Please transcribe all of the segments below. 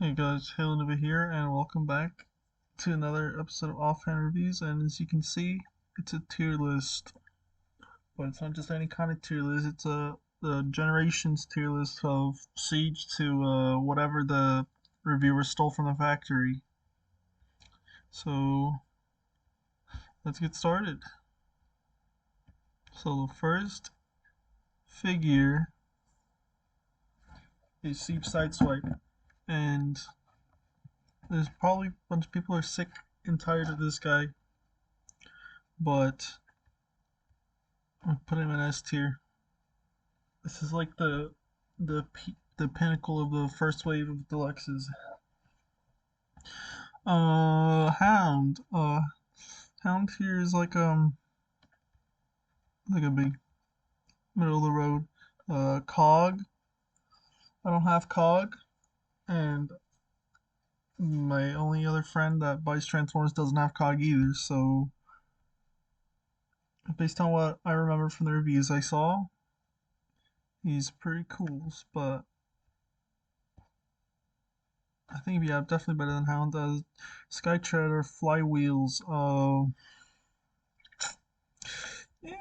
Hey guys, Halen over here, and welcome back to another episode of Offhand Reviews. And as you can see, it's a tier list, but it's not just any kind of tier list. It's the generations tier list of Siege to whatever the reviewer stole from the factory. So let's get started. So the first figure is Siege Sideswipe, and there's probably a bunch of people are sick and tired of this guy, but I'll put him in S tier. This is like the pinnacle of the first wave of deluxes. Hound. Hound here is like a big middle of the road. Cog. I don't have Cog, and my only other friend that buys Transformers doesn't have Cog either. So based on what I remember from the reviews I saw, he's pretty cool. But I think yeah, definitely better than Hound. Skytreader, Flywheels. Eh,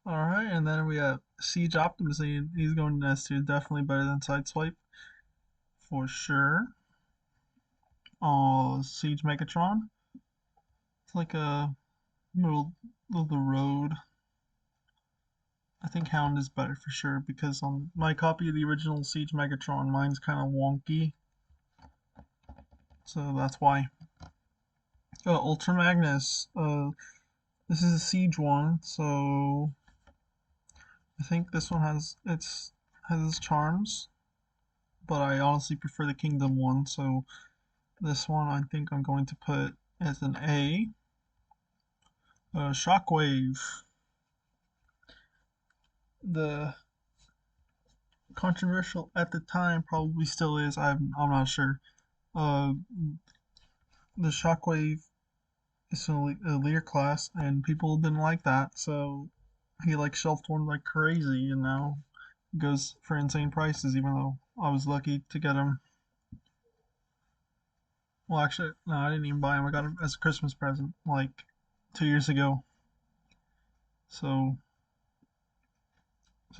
all right, and then we have Siege Optimus. He's going to S tier. Definitely better than Sideswipe for sure. Oh, Siege Megatron. It's like a middle of the road. I think Hound is better for sure because on my copy of the original Siege Megatron, mine's kind of wonky, so that's why. Ultra Magnus. This is a Siege one, so I think this one has its charms, but I honestly prefer the Kingdom one, so this one I think I'm going to put as an A. Shockwave. The controversial at the time probably still is. I'm not sure. Uh, the Shockwave is a leader class, and people didn't like that, so he like shelved one like crazy, and now he goes for insane prices. Even though I was lucky to get him. Well, actually, no, I didn't even buy him. I got him as a Christmas present like 2 years ago. So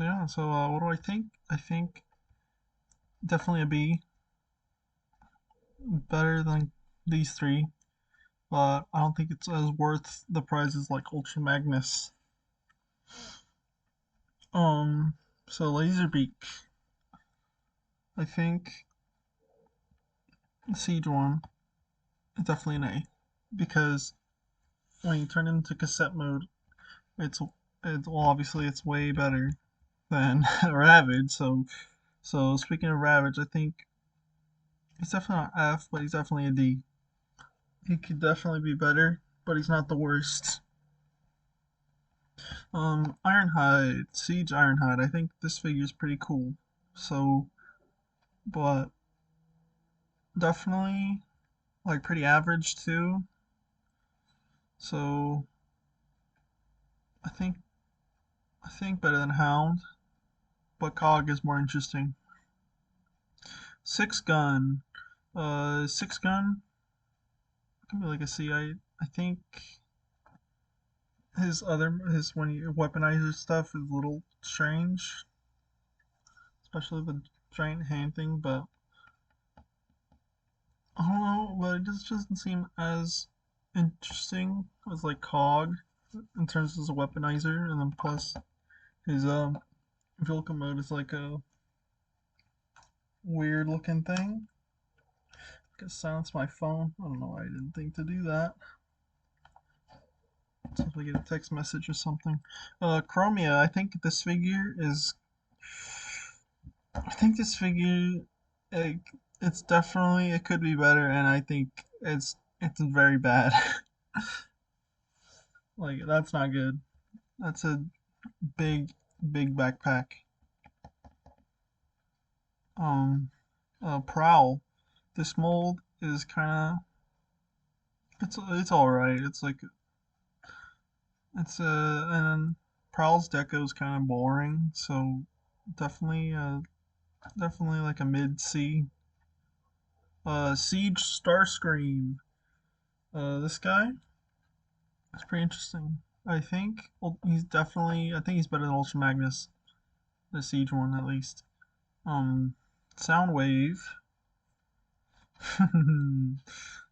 yeah. So what do I think? I think definitely a B. Better than these three, but I don't think it's as worth the prizes like Ultra Magnus. Um, so Laserbeak. I think Siege one is definitely an A because when you turn it into cassette mode, it's it's well obviously it's way better than Ravage. So speaking of Ravage, I think he's definitely not F, but he's definitely a D. He could definitely be better, but he's not the worst. Ironhide, Siege Ironhide. I think this figure is pretty cool. So, but definitely like pretty average too. So I think better than Hound, but Cog is more interesting. Six Gun, Six Gun can be like a C. I think his when you weaponize his stuff is a little strange, especially the giant hand thing. But I don't know, but it just doesn't seem as interesting as like Cog in terms of a weaponizer, and then plus his Vilca mode is like a weird looking thing. I could silence my phone. I don't know why I didn't think to do that. So if I get a text message or something. Chromia, I think this figure is. I think this figure, it, it's definitely it could be better, and I think it's very bad. Like that's not good. That's a big big backpack. Um, Prowl. This mold is kind of it's all right. It's like and then Prowl's deco is kind of boring, so definitely Definitely like a mid C. Siege Starscream. This guy is pretty interesting. I think he's definitely. I think he's better than Ultra Magnus, the Siege one at least. Soundwave.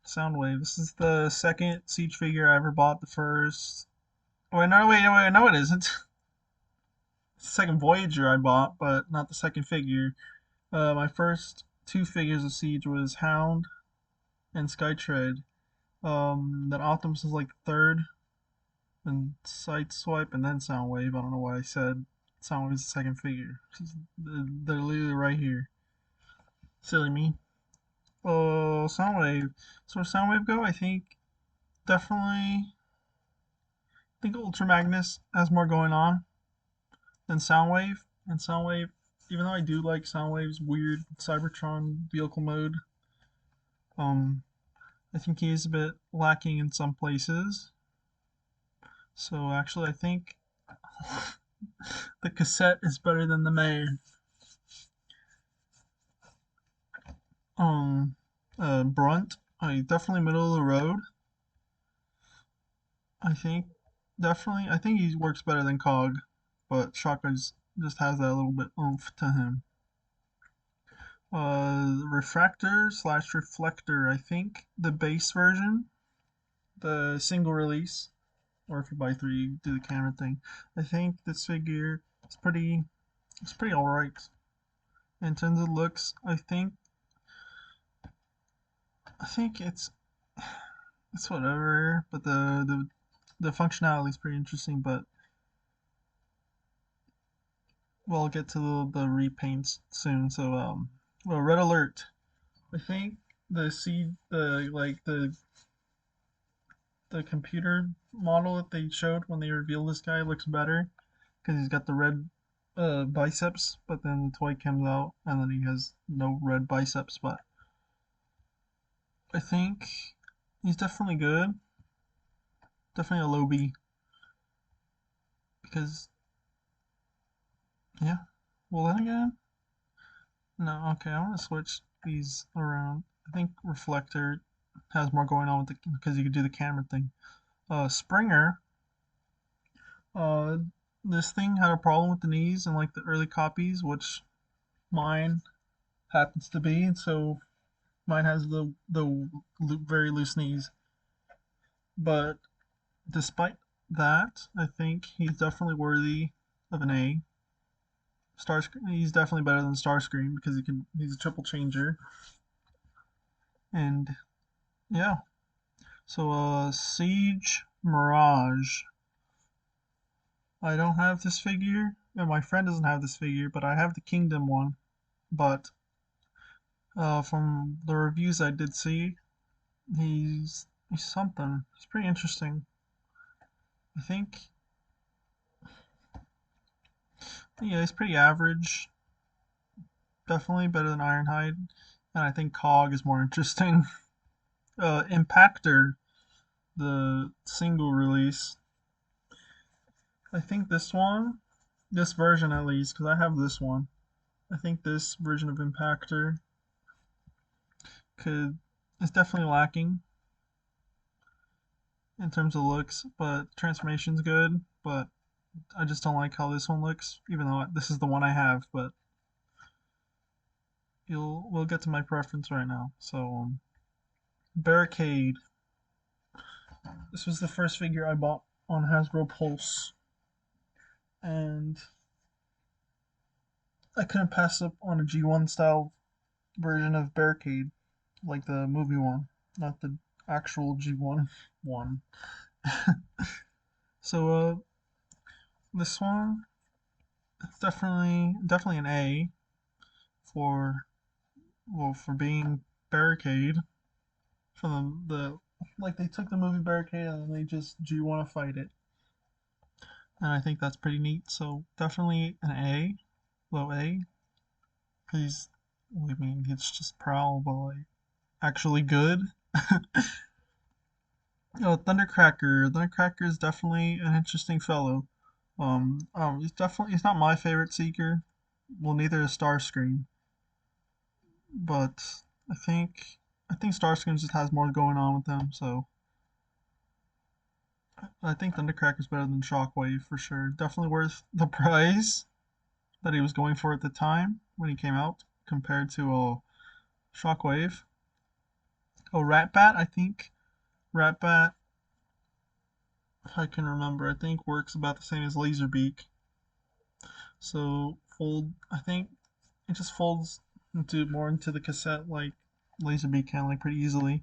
Soundwave. This is the second Siege figure I ever bought. The first. Wait, no, wait, no, wait, no, it isn't. It's the second Voyager I bought, but not the second figure. My first two figures of Siege was Hound and Skytread. Then Optimus is like the third, and Sideswipe, and then Soundwave. I don't know why I said Soundwave is the second figure. They're literally right here. Silly me. Oh, Soundwave. So where Soundwave go? I think definitely. I think Ultra Magnus has more going on than Soundwave. And Soundwave, even though I do like Soundwave's weird Cybertron vehicle mode, um, I think he is a bit lacking in some places. So actually, I think the cassette is better than the mayor. Um, Brunt, definitely middle of the road. I think definitely. I think he works better than Cog, but Shotgun's just has that little bit oomph to him. Refractor slash reflector. I think the base version, the single release, or if you buy three, you do the camera thing. I think this figure is pretty. It's pretty alright. In terms of looks, I think it's whatever, but the functionality is pretty interesting. But we'll get to the repaints soon. So well, red alert. I think the computer model that they showed when they revealed this guy looks better because he's got the red biceps, but then the toy comes out and then he has no red biceps. But I think he's definitely good. Definitely a low B because yeah. Well then again, no. Okay, I want to switch these around. I think reflector has more going on with because you could do the camera thing. Springer. Uh, this thing had a problem with the knees in like the early copies, which mine happens to be, and so mine has the very loose knees. But despite that, I think he's definitely worthy of an A. He's definitely better than Starscream because he's a triple changer. And yeah. So Siege Mirage. I don't have this figure, and my friend doesn't have this figure, but I have the Kingdom one. But from the reviews I did see, he's something. He's pretty interesting. I think yeah, he's pretty average. Definitely better than Ironhide, and I think Cog is more interesting. Impactor, the single release. I think this version at least, because I have this one. I think this version of Impactor could is definitely lacking in terms of looks, but transformation's good. But I just don't like how this one looks, even though this is the one I have. But we'll get to my preference right now. So Barricade. This was the first figure I bought on Hasbro Pulse, and I couldn't pass up on a G1 style version of Barricade, like the movie one, not the actual G1 one. So this one, it's definitely an A for for being Barricade. From the like they took the movie Barricade and they just do you want to fight it, and I think that's pretty neat. So definitely an A, low A. Because I mean it's just Prowl, but like actually good. Oh, Thundercracker. Thundercracker is definitely an interesting fellow. He's not my favorite Seeker. Well, neither is Starscream. but I think I think Starscream just has more going on with them, so I think Thundercracker's better than Shockwave for sure. Definitely worth the price that he was going for at the time when he came out compared to Shockwave. Oh, Ratbat, I think Ratbat, if I can remember, I think works about the same as Laserbeak. So I think it just folds into more into the cassette like Laserbeak can like pretty easily.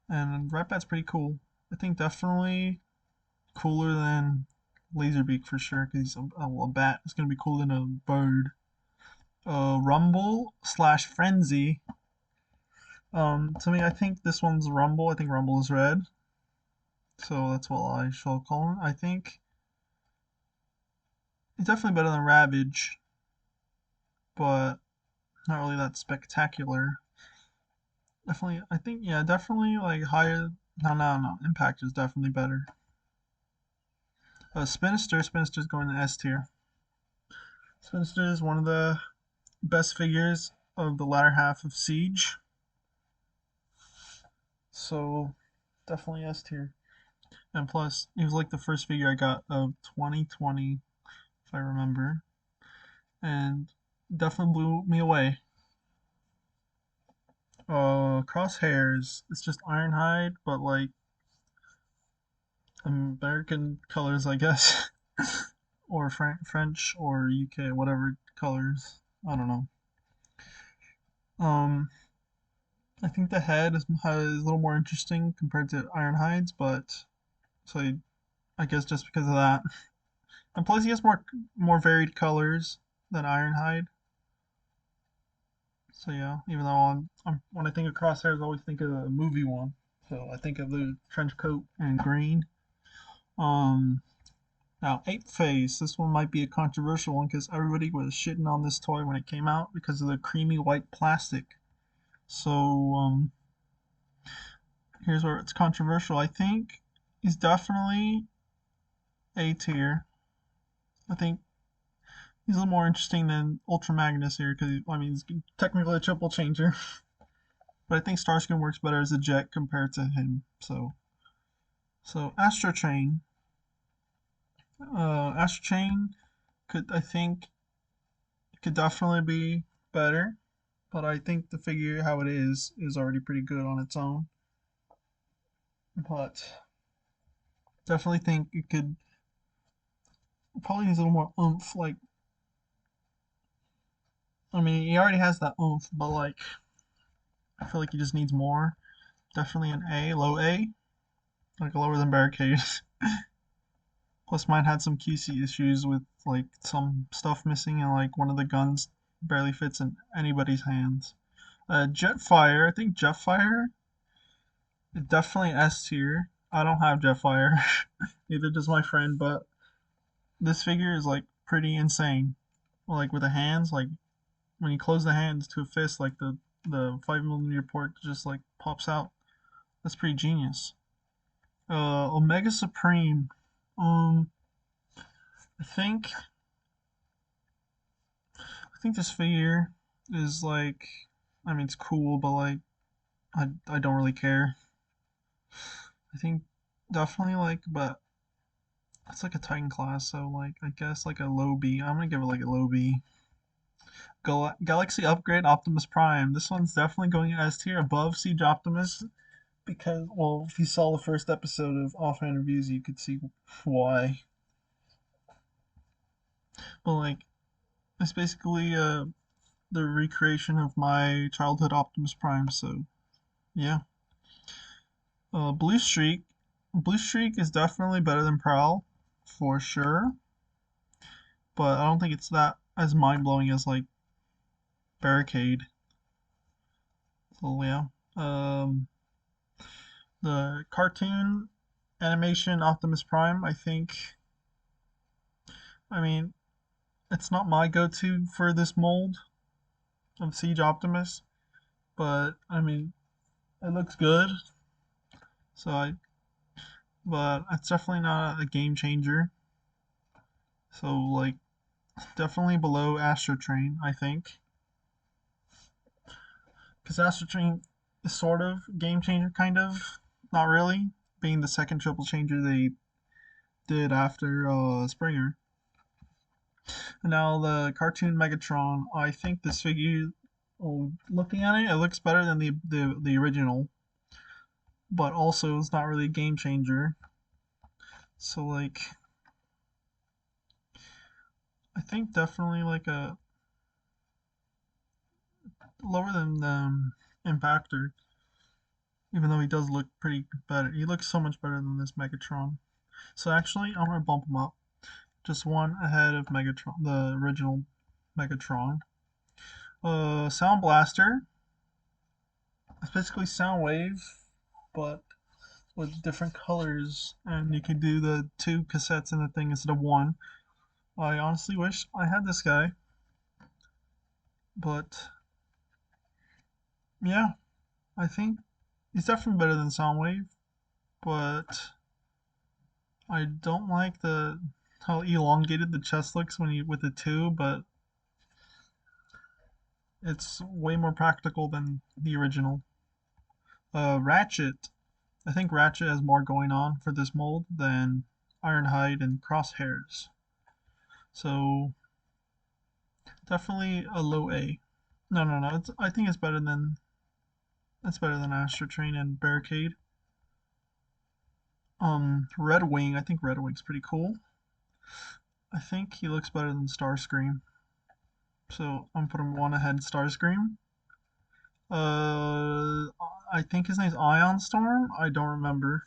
And Ratbat's pretty cool. I think definitely cooler than Laserbeak for sure because he's a bat. It's gonna be cooler than a bird. Rumble slash Frenzy. To me, I think this one's Rumble. I think Rumble is red, so that's what I shall call him. I think he's definitely better than Ravage, but not really that spectacular. Definitely, I think, yeah, definitely like higher. No, no, no. Impact is definitely better. Spinister's going to S tier. Spinister is one of the best figures of the latter half of Siege, so definitely S tier. And plus, he was like the first figure I got of 2020, if I remember, and definitely blew me away. Crosshairs, it's just Ironhide, but like American colors, I guess, or French or UK, whatever colors. I don't know. Um, I think the head is a little more interesting compared to Ironhide's, but so I guess just because of that, and plus he has more varied colors than Ironhide. So yeah, even though when I think of Crosshairs, I always think of the movie one. So I think of the trench coat and green. Um, Now, Ape Face, this one might be a controversial one because everybody was shitting on this toy when it came out because of the creamy white plastic. So, here's where it's controversial. I think he's definitely A tier. I think he's a little more interesting than Ultra Magnus here because, I mean, he's technically a triple changer. But I think Starscream works better as a jet compared to him. So Astro Chain. Astro Chain I think, could definitely be better. But I think the figure how it is already pretty good on its own. But definitely think it could probably needs a little more oomph. Like, I mean, he already has that oomph, but like, I feel like he just needs more. Definitely an A, low A, like lower than Barricade. Plus, mine had some QC issues with like some stuff missing, and like one of the guns barely fits in anybody's hands. Jetfire, I think Jetfire is definitely S tier. I don't have Jetfire, neither does my friend, but this figure is like pretty insane. Like with the hands, like when you close the hands to a fist, like the 5mm port just like pops out. That's pretty genius. Omega Supreme. Um, I think I think this figure is like, I mean, it's cool, but like I don't really care. I think definitely like, but it's like a Titan class, so like I guess like a low B. I'm gonna give it like a low B. Galaxy Upgrade Optimus Prime. This one's definitely going S tier above Siege Optimus because, well, if you saw the first episode of Offhand Reviews, you could see why. But like, it's basically the recreation of my childhood Optimus Prime. So yeah. Blue Streak. Blue Streak is definitely better than Prowl, for sure. But I don't think it's that as mind blowing as like Barricade. So yeah. The cartoon animation Optimus Prime, I think. I mean, it's not my go-to for this mold of Siege Optimus, but I mean, it looks good. So but it's definitely not a game changer. So like, definitely below Astro Train, I think. because Astro Train is sort of game changer, kind of, not really, being the second triple changer they did after Springer. And now the cartoon Megatron, I think this figure, looking at it, it looks better than the original, but also it's not really a game changer. So like, I think definitely like a lower than Impactor, even though he does look pretty better. He looks so much better than this Megatron. So actually, I'm gonna bump him up just one ahead of Megatron, the original Megatron. Sound Blaster. It's basically Soundwave, but with different colors, and you can do the two cassettes in the thing instead of one. I honestly wish I had this guy, but yeah, I think he's definitely better than Soundwave, but I don't like the how elongated the chest looks when you with the two, but it's way more practical than the original. Ratchet. I think Ratchet has more going on for this mold than Ironhide and Crosshairs. So definitely a low A. No, no, no. I think it's better than Astro Train and Barricade. Red Wing. I think Red Wing's pretty cool. I think he looks better than Starscream. So I'm putting one ahead Starscream. I think his name's Ion Storm. I don't remember.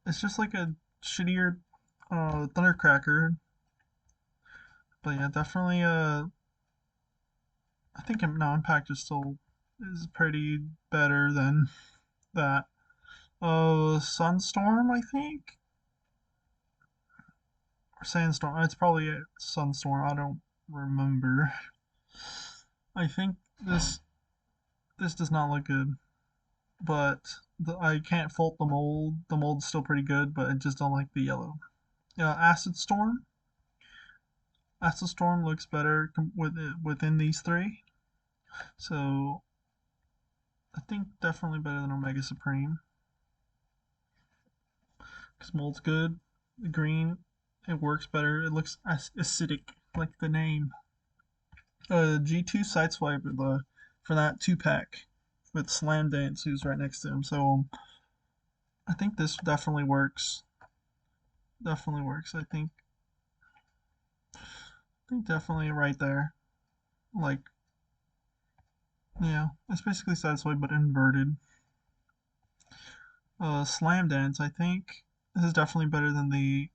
It's just like a shittier Thundercracker. But yeah, definitely. I think no Impact is pretty better than that. Sunstorm, I think, or Sandstorm. It's probably a Sunstorm. I don't remember. I think this does not look good, but I can't fault the mold. The mold's still pretty good, but I just don't like the yellow. Acid Storm. Acid Storm looks better within these three. So I think definitely better than Omega Supreme. Because mold's good. The green, it works better. It looks acidic, like the name. G2 Sideswipe for that 2-pack with Slam Dance, who's right next to him. So I think this definitely works. Definitely works. I think definitely right there. Like, yeah, it's basically Sideswipe but inverted. Slam Dance, I think this is definitely better than the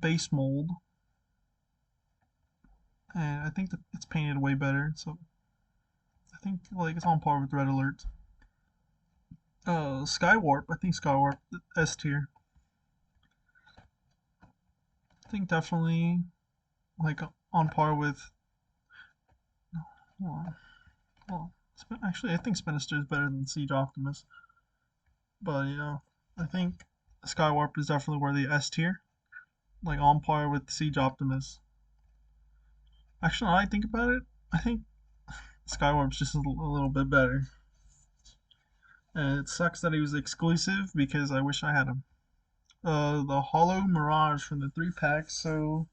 base mold, and I think that it's painted way better. So I think like it's on par with Red Alert. Skywarp, I think Skywarp S tier. I think definitely like on par with. Well, well actually, I think Spinister is better than Siege Optimus, but I think Skywarp is definitely worthy S tier, like on par with Siege Optimus. Actually, now I think about it, I think Skywarp's just a little bit better. And it sucks that he was exclusive because I wish I had him. The Hollow Mirage from the 3-pack. So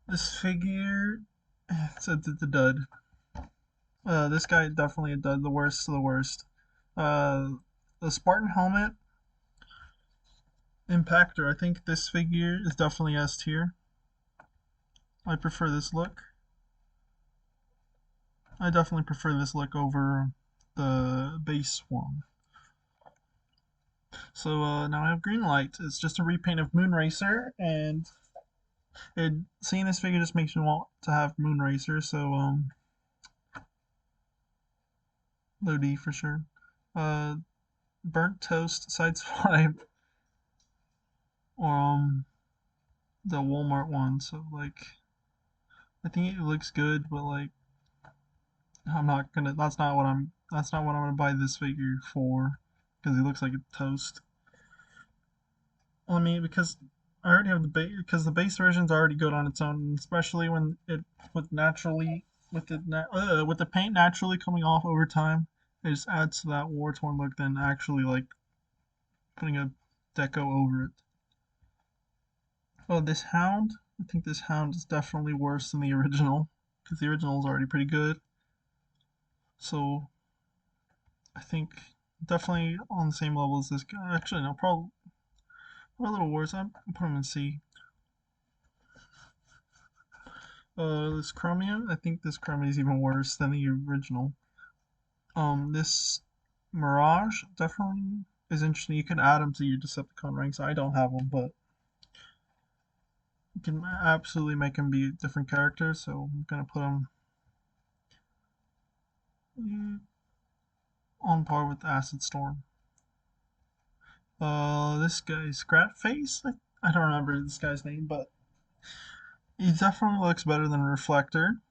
this figure, it's a dud. This guy definitely a dud. The worst of the worst. The Spartan helmet, Impactor. I think this figure is definitely S tier. I prefer this look. I definitely prefer this look over the base one. So now I have Greenlight. It's just a repaint of Moonracer, and seeing this figure just makes me want to have Moonracer. So low D for sure. Burnt Toast Sideswipe, or the Walmart one. So like, I think it looks good, but like, I'm not gonna. That's not what I'm. That's not what I'm gonna buy this figure for, because he looks like a toast. Well, I mean, because I already have the base. Because the base version's already good on its own, especially when it with the paint naturally coming off over time, it just adds to that war torn look than actually like putting a deco over it. Oh, this hound. I think this hound is definitely worse than the original because the original is already pretty good. So I think definitely on the same level as this guy. Actually, no, probably a little worse. I'm put him in C. This Chromium. I think this Chromium is even worse than the original. This Mirage definitely is interesting. You can add them to your Decepticon ranks. I don't have them, but you can absolutely make them be different characters. So I'm gonna put them on par with Acid Storm. This guy Scrapface. I don't remember this guy's name, but he definitely looks better than Reflector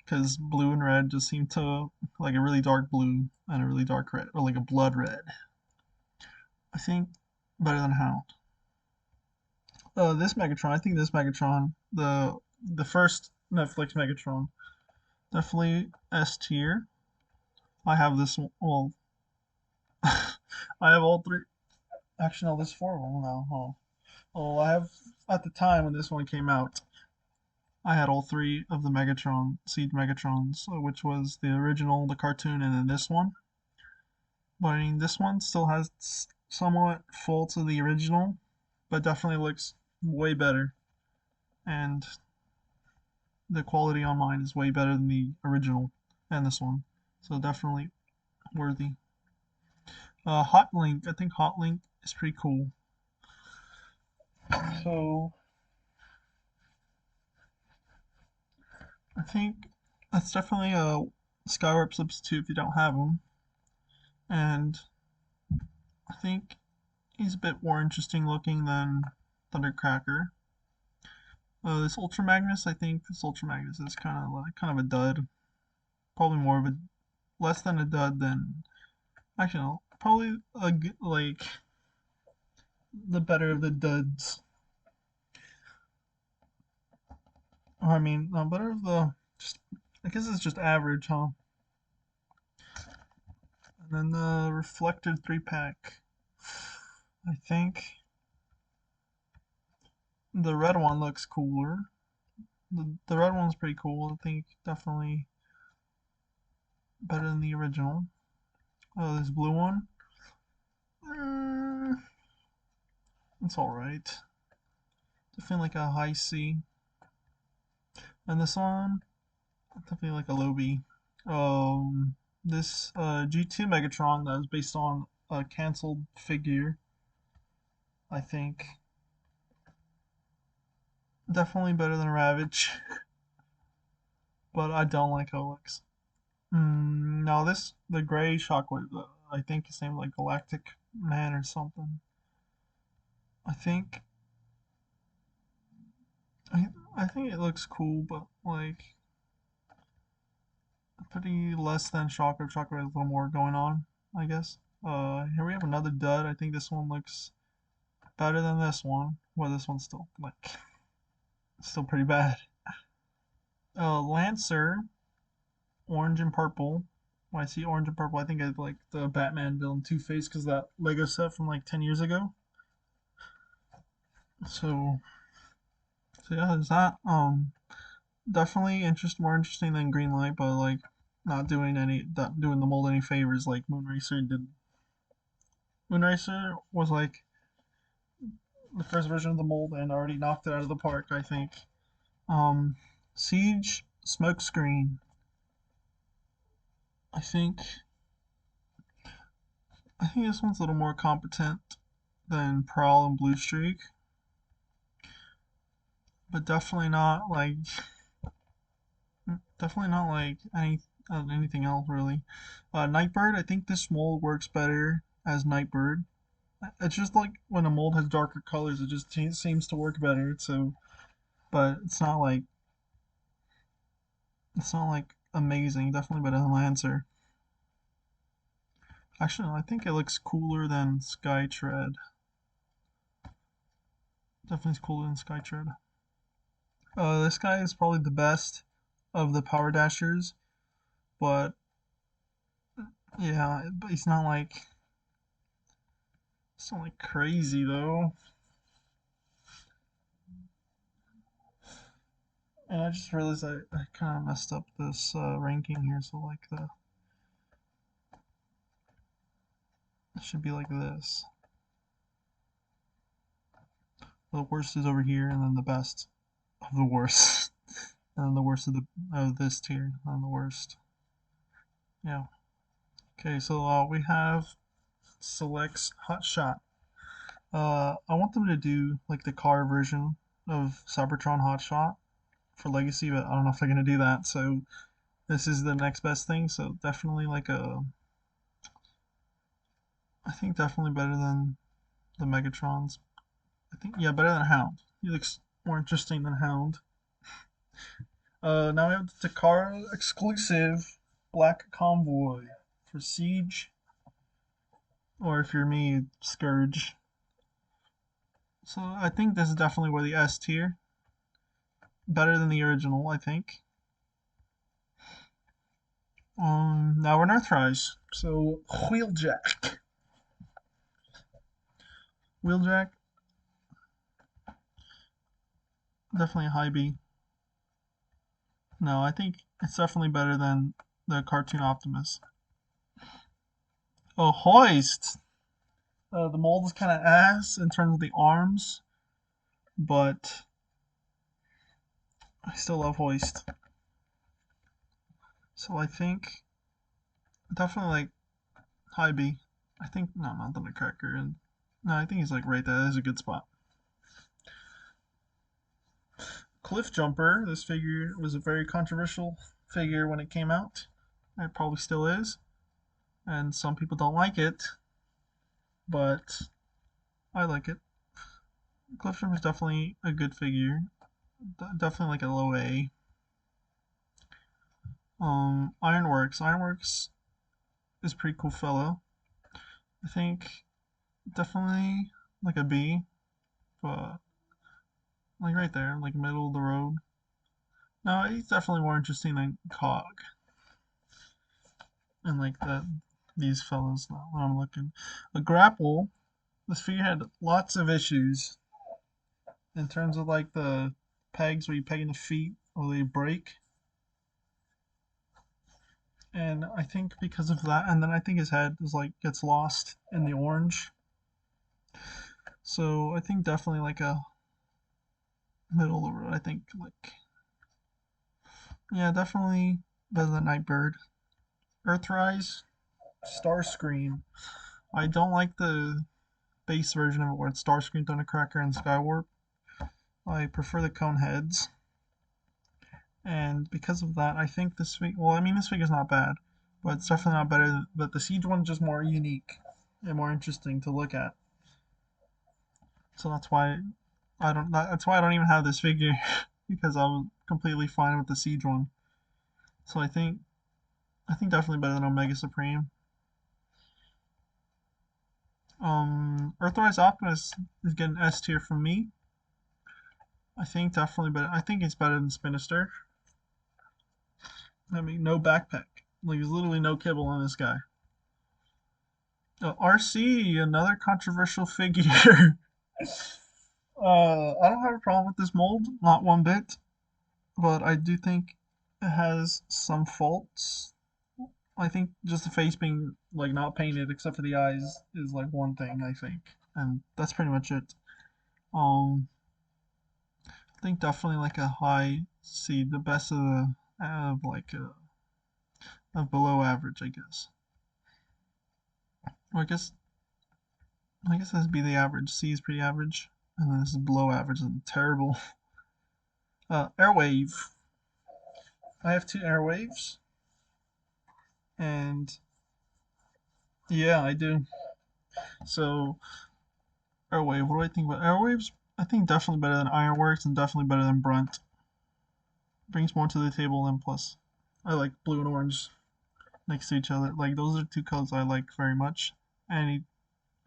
because blue and red just seem to like a really dark blue and a really dark red, or like a blood red. I think better than Hound. This Megatron. I think this Megatron, the first Netflix Megatron, definitely S tier. I have this one. Well, I have all three. Actually, no, there's four of them now. Oh, I have at the time when this one came out, I had all three of the Megatron Seed Megatrons, which was the original, the cartoon, and then this one. But I mean, this one still has somewhat faults of the original, but definitely looks way better. And the quality on mine is way better than the original and this one. So definitely worthy. Hot Link. I think Hot Link is pretty cool. So I think that's definitely a Skywarp substitute if you don't have him. And I think he's a bit more interesting looking than Thundercracker. This Ultra Magnus, I think this Ultra Magnus is kind of a dud. Probably more of a less than a dud than actually no, probably like the better of the duds. Or I mean, no, better of the just I guess it's just average, huh? And then the Reflected 3-pack. I think the red one looks cooler. The red one's pretty cool. I think definitely better than the original. Oh, this blue one. It's alright. Definitely like a high C. And this one, definitely like a low B. This G2 Megatron that was based on a cancelled figure, I think. Definitely better than Ravage, but I don't like how it looks. No, the gray Shockwave, I think his name like Galactic Man or something. I think I think it looks cool, but like pretty less than Shockwave. Shockwave has a little more going on, I guess. Here we have another dud. I think this one looks better than this one. Well, this one's still like still pretty bad. Lancer, orange and purple. When I see orange and purple, I think I like the Batman villain Two-Face because that Lego set from like 10 years ago. So, so yeah, there's that. Definitely more interesting than Greenlight, but like not doing the mold any favors like Moonracer did. Moonracer was like the first version of the mold and already knocked it out of the park, I think. Um, Siege Smokescreen. I think I think this one's a little more competent than Prowl and Blue Streak, but definitely not like anything else really. Nightbird, I think this mold works better as Nightbird. It's just like when a mold has darker colors, it just seems to work better. So, but it's not like amazing. Definitely better than Lancer. Actually, no, I think it looks cooler than Skytread. Definitely cooler than Skytread. This guy is probably the best of the Power Dashers. But yeah, but it's not like crazy though. And I just realized I kind of messed up this ranking here. So like it should be like this. The worst is over here, and then the best of the worst, and then the worst of this tier, and then the worst. Yeah. Okay, so we have selects hot shot. I want them to do like the car version of Cybertron Hot Shot for Legacy, but I don't know if they're gonna do that. So this is the next best thing. So definitely I think definitely better than the Megatrons. I think yeah, better than Hound. He looks more interesting than Hound. Now we have the Takara exclusive Black Convoy for Siege, or if you're me, Scourge. So I think this is definitely where the S tier. Better than the original, I think. Now we're in Earthrise. So Wheeljack. Wheeljack, definitely a high B. No, I think it's definitely better than the cartoon Optimus. Oh, Hoist. The mold is kind of ass in terms of the arms, but I still love Hoist. So I think definitely like high B. I think no, not the Nutcracker, and no, I think he's like right there. That is a good spot. Cliff Jumper. This figure was a very controversial figure when it came out. It probably still is, and some people don't like it, but I like it. Cliff Jumper is definitely a good figure. Definitely like a low A. Ironworks. Ironworks is a pretty cool fellow. I think definitely like a B, but like right there, like middle of the road. No, he's definitely more interesting than Cog. And like these fellows now when I'm looking. A grapple, this figure had lots of issues in terms of like the pegs where you peg in the feet or they break. And I think because of that, and then I think his head is like gets lost in the orange. So I think definitely like a middle of the road. I think like yeah, definitely better than Nightbird. Earthrise, Starscream. I don't like the base version of it where it's Starscream, Thundercracker, and Skywarp. I prefer the cone heads. And because of that, I think this figure, well, I mean, this figure's not bad, but it's definitely not better. But the Siege one's just more unique and more interesting to look at. So that's why that's why I don't even have this figure because I was completely fine with the Siege one. So I think definitely better than Omega Supreme. Earthrise Optimus is getting S tier from me. I think definitely better. I think it's better than Spinister. I mean, no backpack. Like, there's literally no kibble on this guy. RC, another controversial figure. I don't have a problem with this mold, not one bit, but I do think it has some faults. I think just the face being like not painted except for the eyes is like one thing I think, and that's pretty much it. Um, I think definitely like a high C, the best of the of like of below average, I guess. Or I guess this would be the average. C is pretty average, and then this is below average and terrible. Airwave. I have two airwaves, and yeah, I do. So Airwave. What do I think about airwaves? I think definitely better than Ironworks and definitely better than Brunt. Brings more to the table, and plus, I like blue and orange next to each other. Like those are two colors I like very much. And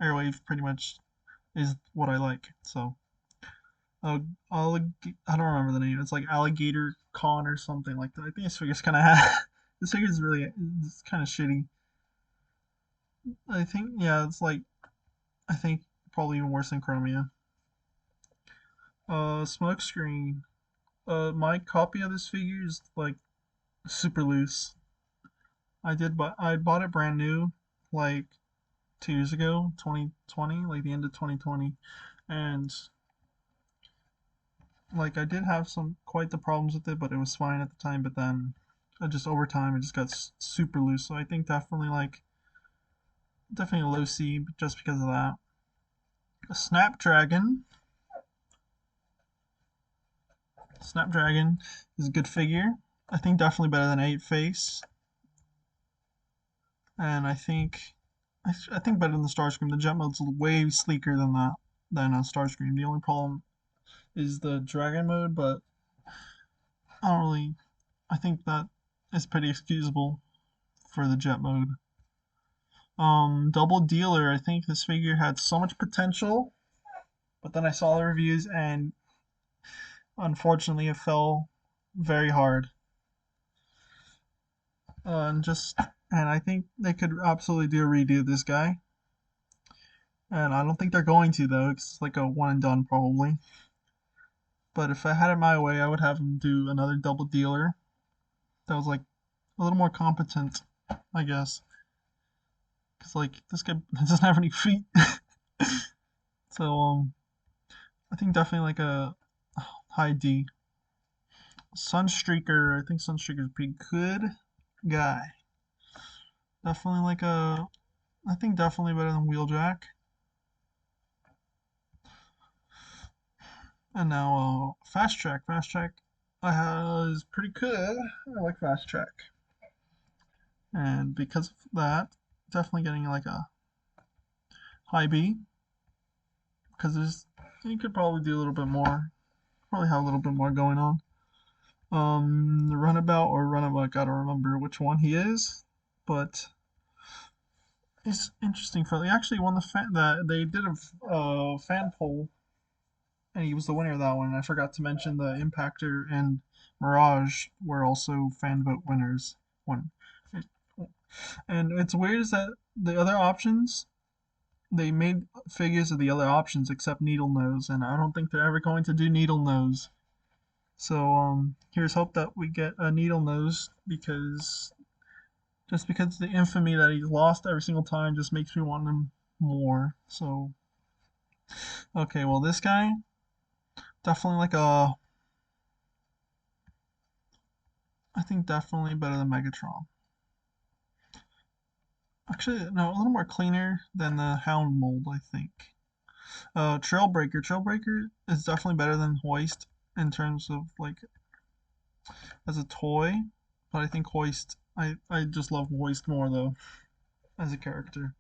Airwave pretty much is what I like. So uh, I don't remember the name. It's like Alligator Con or something like that. I think this figure's kind of This figure is really, it's kind of shitty. I think, yeah, it's like, I think probably even worse than Chromia. Smokescreen. My copy of this figure is like super loose. I bought it brand new, like 2 years ago, 2020, like the end of 2020, and like I did have some quite the problems with it, but it was fine at the time. But then, just over time, it just got super loose. So I think definitely a low C just because of that. A Snapdragon. Snapdragon is a good figure. I think definitely better than 8-Face, and I think better than the Starscream. The jet mode's way sleeker than Starscream. The only problem is the Dragon mode, but I don't really. I think that is pretty excusable for the jet mode. Double Dealer. I think this figure had so much potential, but then I saw the reviews and unfortunately it fell very hard. And I think they could absolutely do a redo of this guy. And I don't think they're going to though. It's like a one and done probably. But if I had it my way, I would have them do another Double Dealer that was like a little more competent, I guess. Because like this guy doesn't have any feet. So I think definitely like a high D. Sunstreaker, I think Sunstreaker is a pretty good guy. Definitely I think definitely better than Wheeljack. And now Fast Track. Fast Track is pretty good. I like Fast Track. And because of that, definitely getting like a high B. Because you could probably do a little bit more. Probably have a little bit more going on. Runabout or Runabout, gotta remember which one he is. But it's interesting. He actually won they did a fan poll, and he was the winner of that one. I forgot to mention the Impactor and Mirage were also fan vote winners. One, and it's weird is that the other options they made figures of the other options except Needle Nose, and I don't think they're ever going to do Needle Nose. So here's hope that we get a Needle Nose because the infamy that he's lost every single time just makes me want him more. So okay, well this guy definitely I think definitely better than Megatron. Actually, no, a little more cleaner than the Hound mold, I think. Trailbreaker. Trailbreaker is definitely better than Hoist in terms of like as a toy, but I think Hoist. I just love Hoist more though as a character,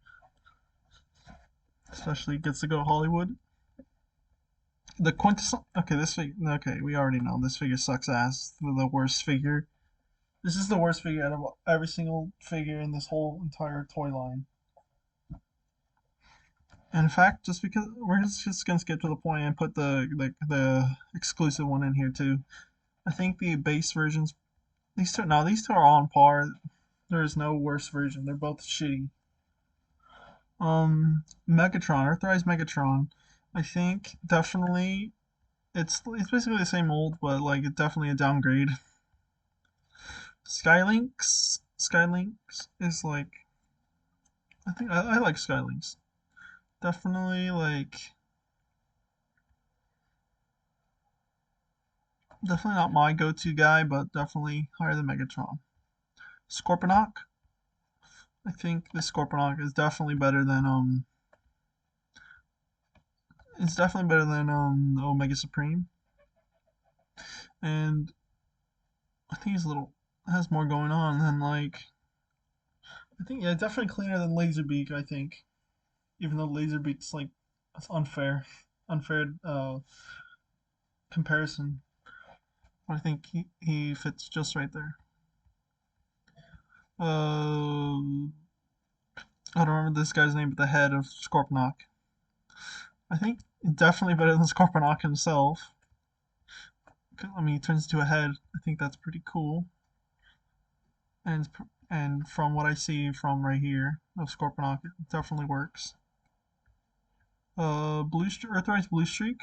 especially gets to go to Hollywood. The quintessential. Okay, this figure. Okay, we already know this figure sucks ass. The worst figure. This is the worst figure out of every single figure in this whole entire toy line. And in fact, just because we're just gonna skip to the point and put the exclusive one in here too. I think the base versions, these two are on par. There is no worse version. They're both shitty. Megatron, Earthrise Megatron. I think definitely it's basically the same mold, but like it's definitely a downgrade. Skylinks is like I think I like Skylinks. Definitely definitely not my go-to guy, but definitely higher than Megatron. Scorponok. I think the Scorponok is definitely better than the Omega Supreme. And I think he's a little has more going on than like I think yeah, definitely cleaner than Laserbeak, I think. Even though Laserbeak's like that's unfair comparison. But I think he fits just right there. I don't remember this guy's name, but the head of Scorponok. I think definitely better than Scorponok himself. I mean, he turns into a head. I think that's pretty cool. and and from what I see from right here of Scorponok, it definitely works. Earthrise Blue Streak,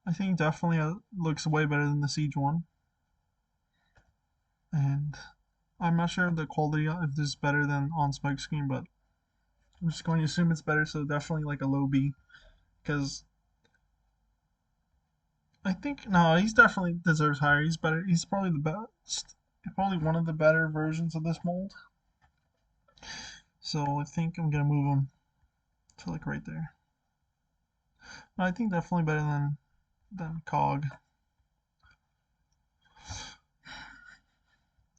I think definitely looks way better than the Siege one, and I'm not sure if the quality if this is better than on Smokescreen, but I'm just going to assume it's better, so definitely like a low B, because I think no, he's definitely deserves higher. He's better. He's probably the best. Probably one of the better versions of this mold. So I think I'm gonna move him to like right there. I think definitely better than Cog.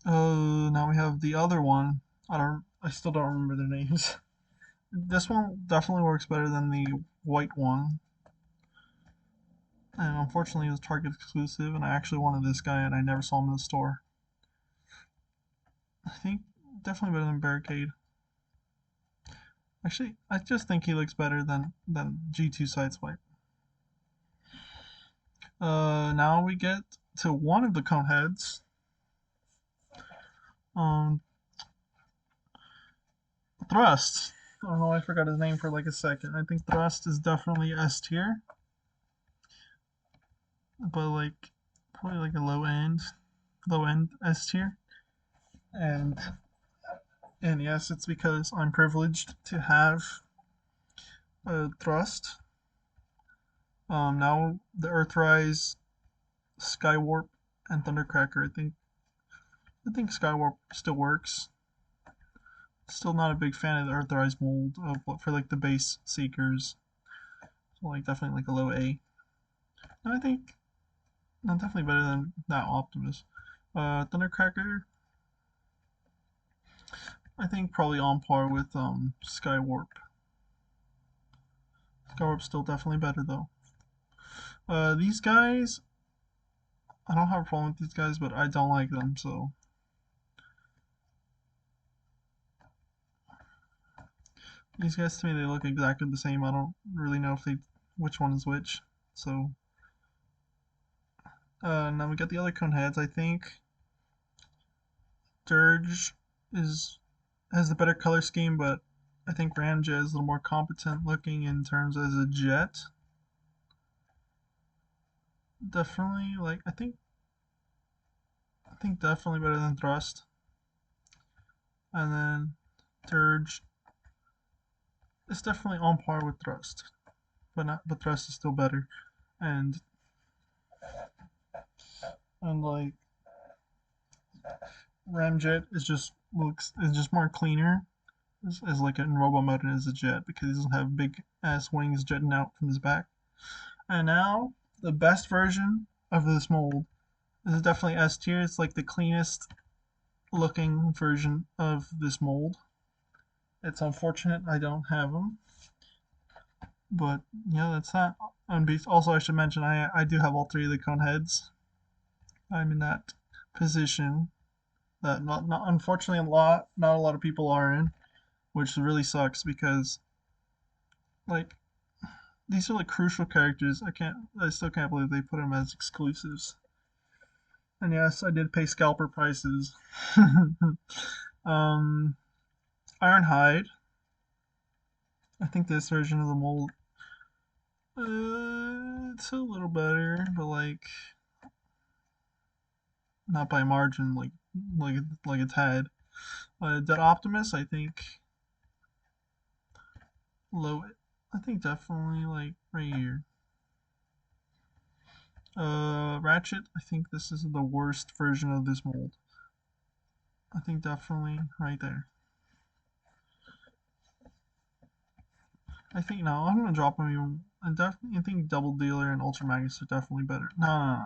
Now we have the other one. I still don't remember their names. This one definitely works better than the white one. And unfortunately it was Target exclusive, and I actually wanted this guy and I never saw him in the store. I think definitely better than Barricade. Actually, I just think he looks better than G2 Sideswipe. Now we get to one of the cone heads. Um, Thrust. I don't know, I forgot his name for like a second. I think Thrust is definitely S tier, but like probably like a low end S tier. And and yes, it's because I'm privileged to have a Thrust. Now the Earthrise, Skywarp, and Thundercracker. I think Skywarp still works. Still not a big fan of the Earthrise mold for like the base Seekers. So like definitely like a low A. And I think no, definitely better than that Optimus. Thundercracker, I think probably on par with Skywarp. Skywarp's still definitely better though. These guys, I don't have a problem with these guys, but I don't like them, so these guys to me they look exactly the same. I don't really know if they which one is which. So now we got the other cone heads. I think Dirge is has the better color scheme, but I think Ramjet is a little more competent looking in terms as a jet. Definitely, like I think definitely better than Thrust. And then Dirge is definitely on par with Thrust, but Thrust is still better. And like Ramjet is just more cleaner as like in Robo mode as a jet because he doesn't have big ass wings jetting out from his back. And now the best version of this mold is definitely S tier. It's like the cleanest looking version of this mold. It's unfortunate I don't have them, but yeah, that's that. And also, I should mention I do have all three of the cone heads. I'm in that position that not unfortunately not a lot of people are in, which really sucks because like these are like crucial characters. I still can't believe they put them as exclusives. And yes, I did pay scalper prices. um, Ironhide. I think this version of the mold, it's a little better, but like not by a margin, like it's had. Dead Optimus, I think low. I think definitely like right here. Ratchet, I think this is the worst version of this mold. I think definitely right there. I think no, I'm gonna drop him even. I think Double Dealer and Ultra Magus are definitely better. No. I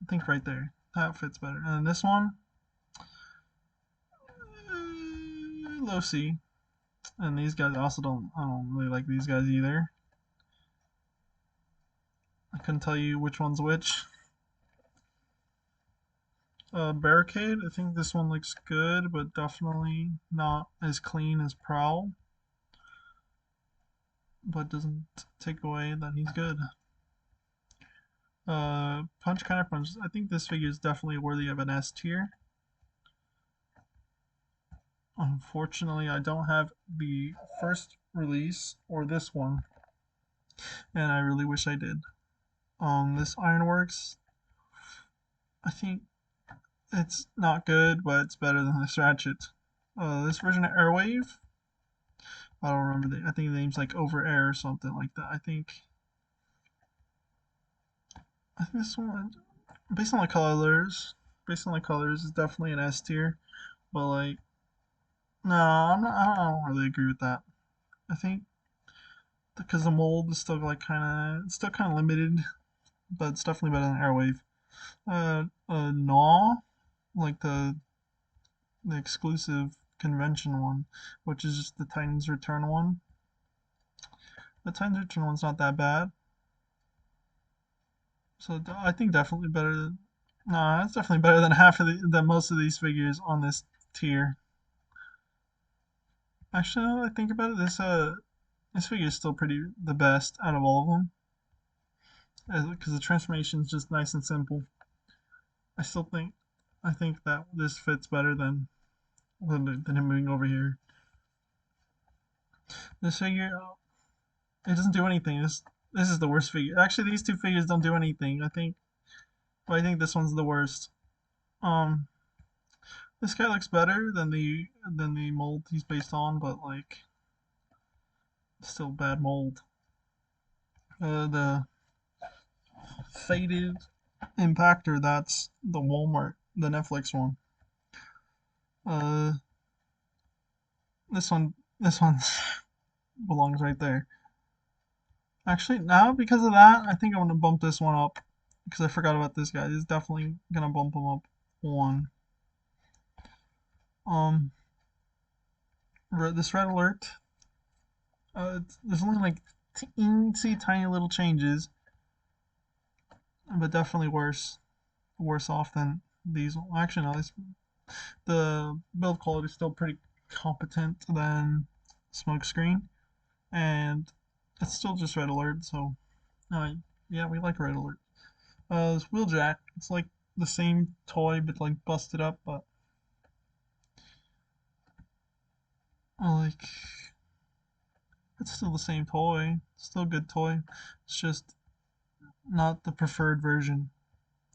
think right there. That fits better. And this one, low C. And these guys also I don't really like these guys either. I couldn't tell you which one's which. Barricade, I think this one looks good, but definitely not as clean as Prowl. But doesn't take away that he's good. Punch Counter Punch. I think this figure is definitely worthy of an S tier. Unfortunately, I don't have the first release or this one, and I really wish I did. This Ironworks, I think it's not good, but it's better than this Ratchet. This version of Airwave, I don't remember. I think the name's like Over Air or something like that. I think this one, based on the colors, is definitely an S tier. But like, no, I don't really agree with that. I think because the mold is still like it's still kind of limited, but it's definitely better than Airwave. Gnaw, like the exclusive convention one, which is just the Titan's Return one. The Titan's Return one's not that bad. So I think definitely better than. No, it's definitely better than than most of these figures on this tier. Actually, now that I think about it, this figure is still pretty the best out of all of them, because the transformation is just nice and simple. I still think I think that this fits better than him moving over here. This figure, it doesn't do anything. This is the worst figure. Actually, these two figures don't do anything. But I think this one's the worst. Um, this guy looks better than the mold he's based on, but like still bad mold. The faded impactor, that's the Walmart, the Netflix one. Uh, this one belongs right there. Actually, now because of that, I think I'm gonna bump this one up because I forgot about this guy. This is definitely gonna bump him up one. Um, this Red Alert. There's only like teensy tiny little changes, but definitely worse off than these. Actually, no, the build quality is still pretty competent than Smokescreen, and it's still just Red Alert. So, yeah, we like Red Alert. This Wheeljack, it's like the same toy but like busted up, but like it's still the same toy. Still a good toy. It's just not the preferred version.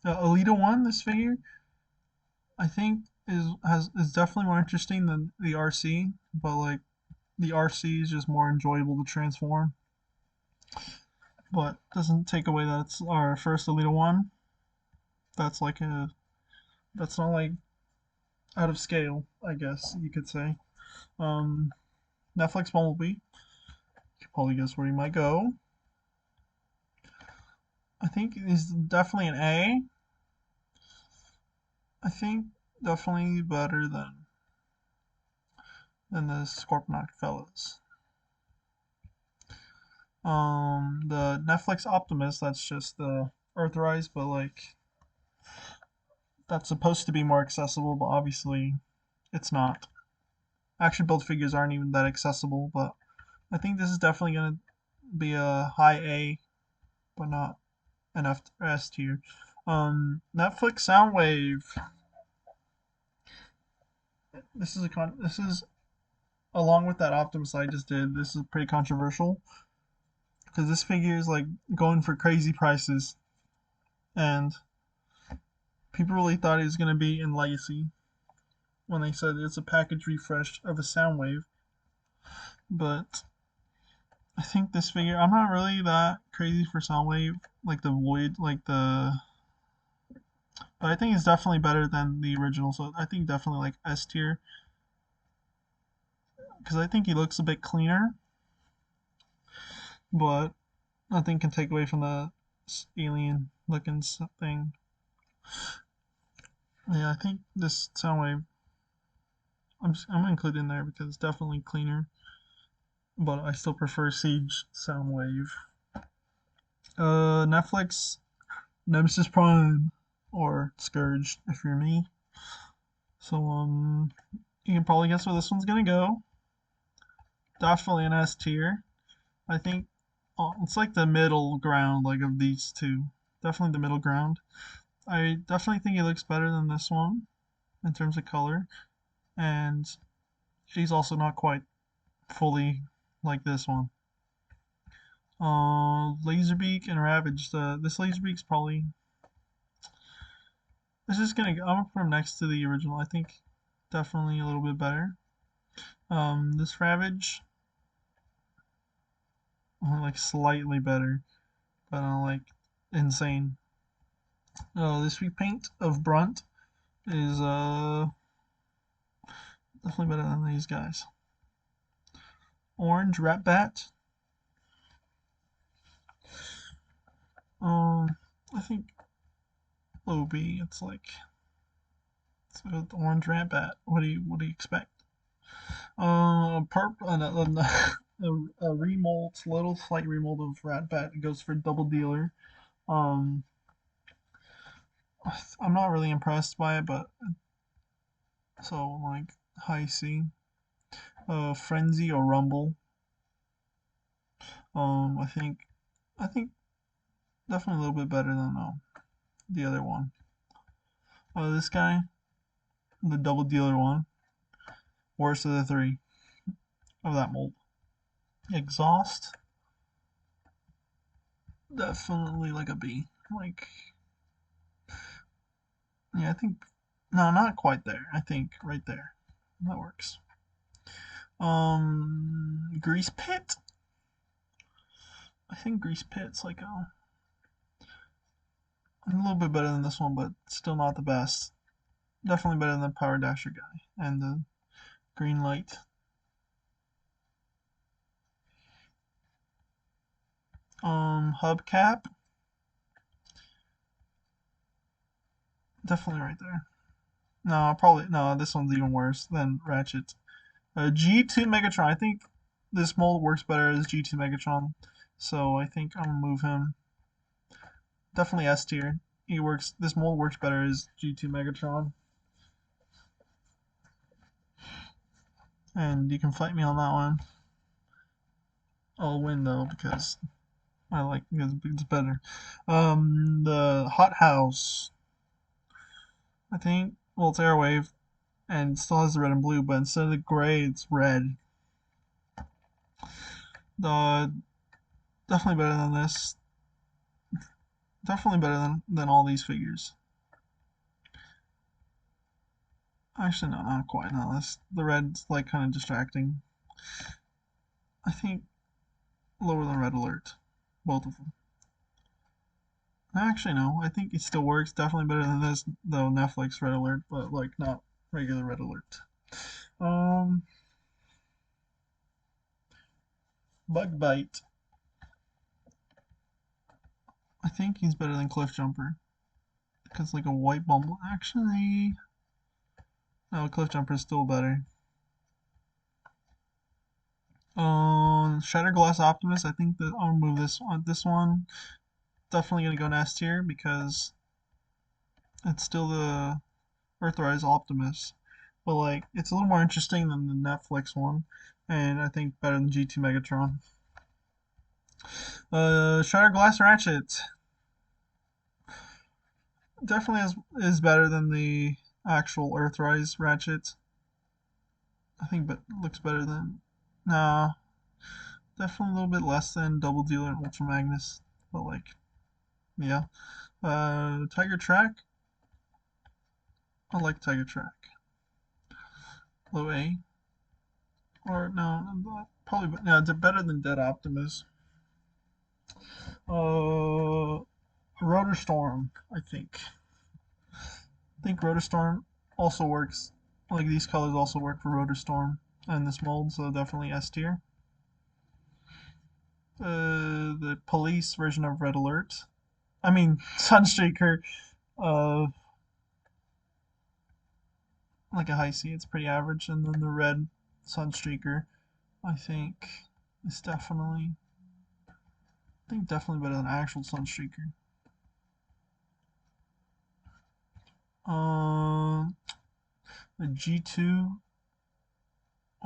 Alita One, this figure, I think is definitely more interesting than the RC, but like the RC is just more enjoyable to transform. But doesn't take away that it's our first Alita One. That's like that's not like out of scale, I guess you could say. Um, Netflix Bumblebee. You can probably guess where he might go. I think he's definitely an A. I think definitely better than the Scorponok fellas. The Netflix Optimus, that's just the Earthrise, but like that's supposed to be more accessible, but obviously it's not. Action build figures aren't even that accessible, but I think this is definitely gonna be a high A, but not an S tier. Netflix Soundwave. This is along with that Optimus I just did. This is pretty controversial because this figure is like going for crazy prices, and people really thought it was gonna be in Legacy when they said it's a package refresh of a Soundwave. But I think this figure, I'm not really that crazy for Soundwave, like the Void, but I think it's definitely better than the original. So I think definitely like S tier because I think he looks a bit cleaner, but nothing can take away from the alien looking thing. Yeah, I think this Soundwave, I'm including there because it's definitely cleaner, but I still prefer Siege Soundwave. Netflix Nemesis Prime or Scourge if you're me. So you can probably guess where this one's gonna go. Definitely an S tier. I think it's like the middle ground like of these two. definitely the middle ground. I definitely think he looks better than this one in terms of color, and he's also not quite fully like this one. Laserbeak and Ravage. This Laserbeak's probably. It's just gonna. I'm gonna put him next to the original. I think definitely a little bit better. This Ravage, like slightly better, but not like insane. This repaint of Brunt is definitely better than these guys. Orange Rat Bat. I think low B. It's like it's the Orange Rat Bat. What do you expect? Purple. A remold, little slight remold of Rat Bat. It goes for double dealer. Um, I'm not really impressed by it, but so like high C. Frenzy or Rumble. I think definitely a little bit better than the other one. This guy, the double dealer one, worst of the three of that mold. Exhaust, definitely like a B. Like, yeah, I think no, not quite there. I think right there, that works. Grease Pit. I think Grease Pit's like a little bit better than this one, but still not the best. Definitely better than the Power Dasher guy and the Green Light. Hubcap. Definitely right there. No, probably no. This one's even worse than Ratchet. G2 Megatron. I think this mold works better as G2 Megatron, so I think I'm gonna move him. Definitely S tier. He works. This mold works better as G2 Megatron, and you can fight me on that one. I'll win though because it's better. The Hot House. I think well it's Airwave and it still has the red and blue, but instead of the gray, it's red. The definitely better than this. Definitely better than all these figures. Actually, no, not quite. No, the red's like kind of distracting. I think lower than Red Alert, both of them. Actually, no. I think it still works. Definitely better than this, though. Netflix Red Alert, but like not regular Red Alert. Um, Bug Bite. I think he's better than Cliff Jumper because like a white bumble. Actually, no, Cliff Jumper is still better. Shatterglass Optimus. I think that I'll move this one. This one definitely gonna go in S tier because it's still the Earthrise Optimus, but like it's a little more interesting than the Netflix one, and I think better than G2 Megatron. Shatterglass Ratchet definitely is better than the actual Earthrise Ratchet. I think, but looks better than. Nah, definitely a little bit less than Double Dealer and Ultra Magnus, but like, yeah. Tiger Track. I like Tiger Track. Low A. Or no, probably no. It's better than Dead Optimus. Rotor Storm. I think. I think Rotor Storm also works. Like these colors also work for Rotor Storm and this mold, so definitely S tier. The police version of Red Alert. I mean Sunstreaker. Uh, like a high C, it's pretty average, and then the red Sunstreaker, I think, is definitely. I think definitely better than actual Sunstreaker. The G2.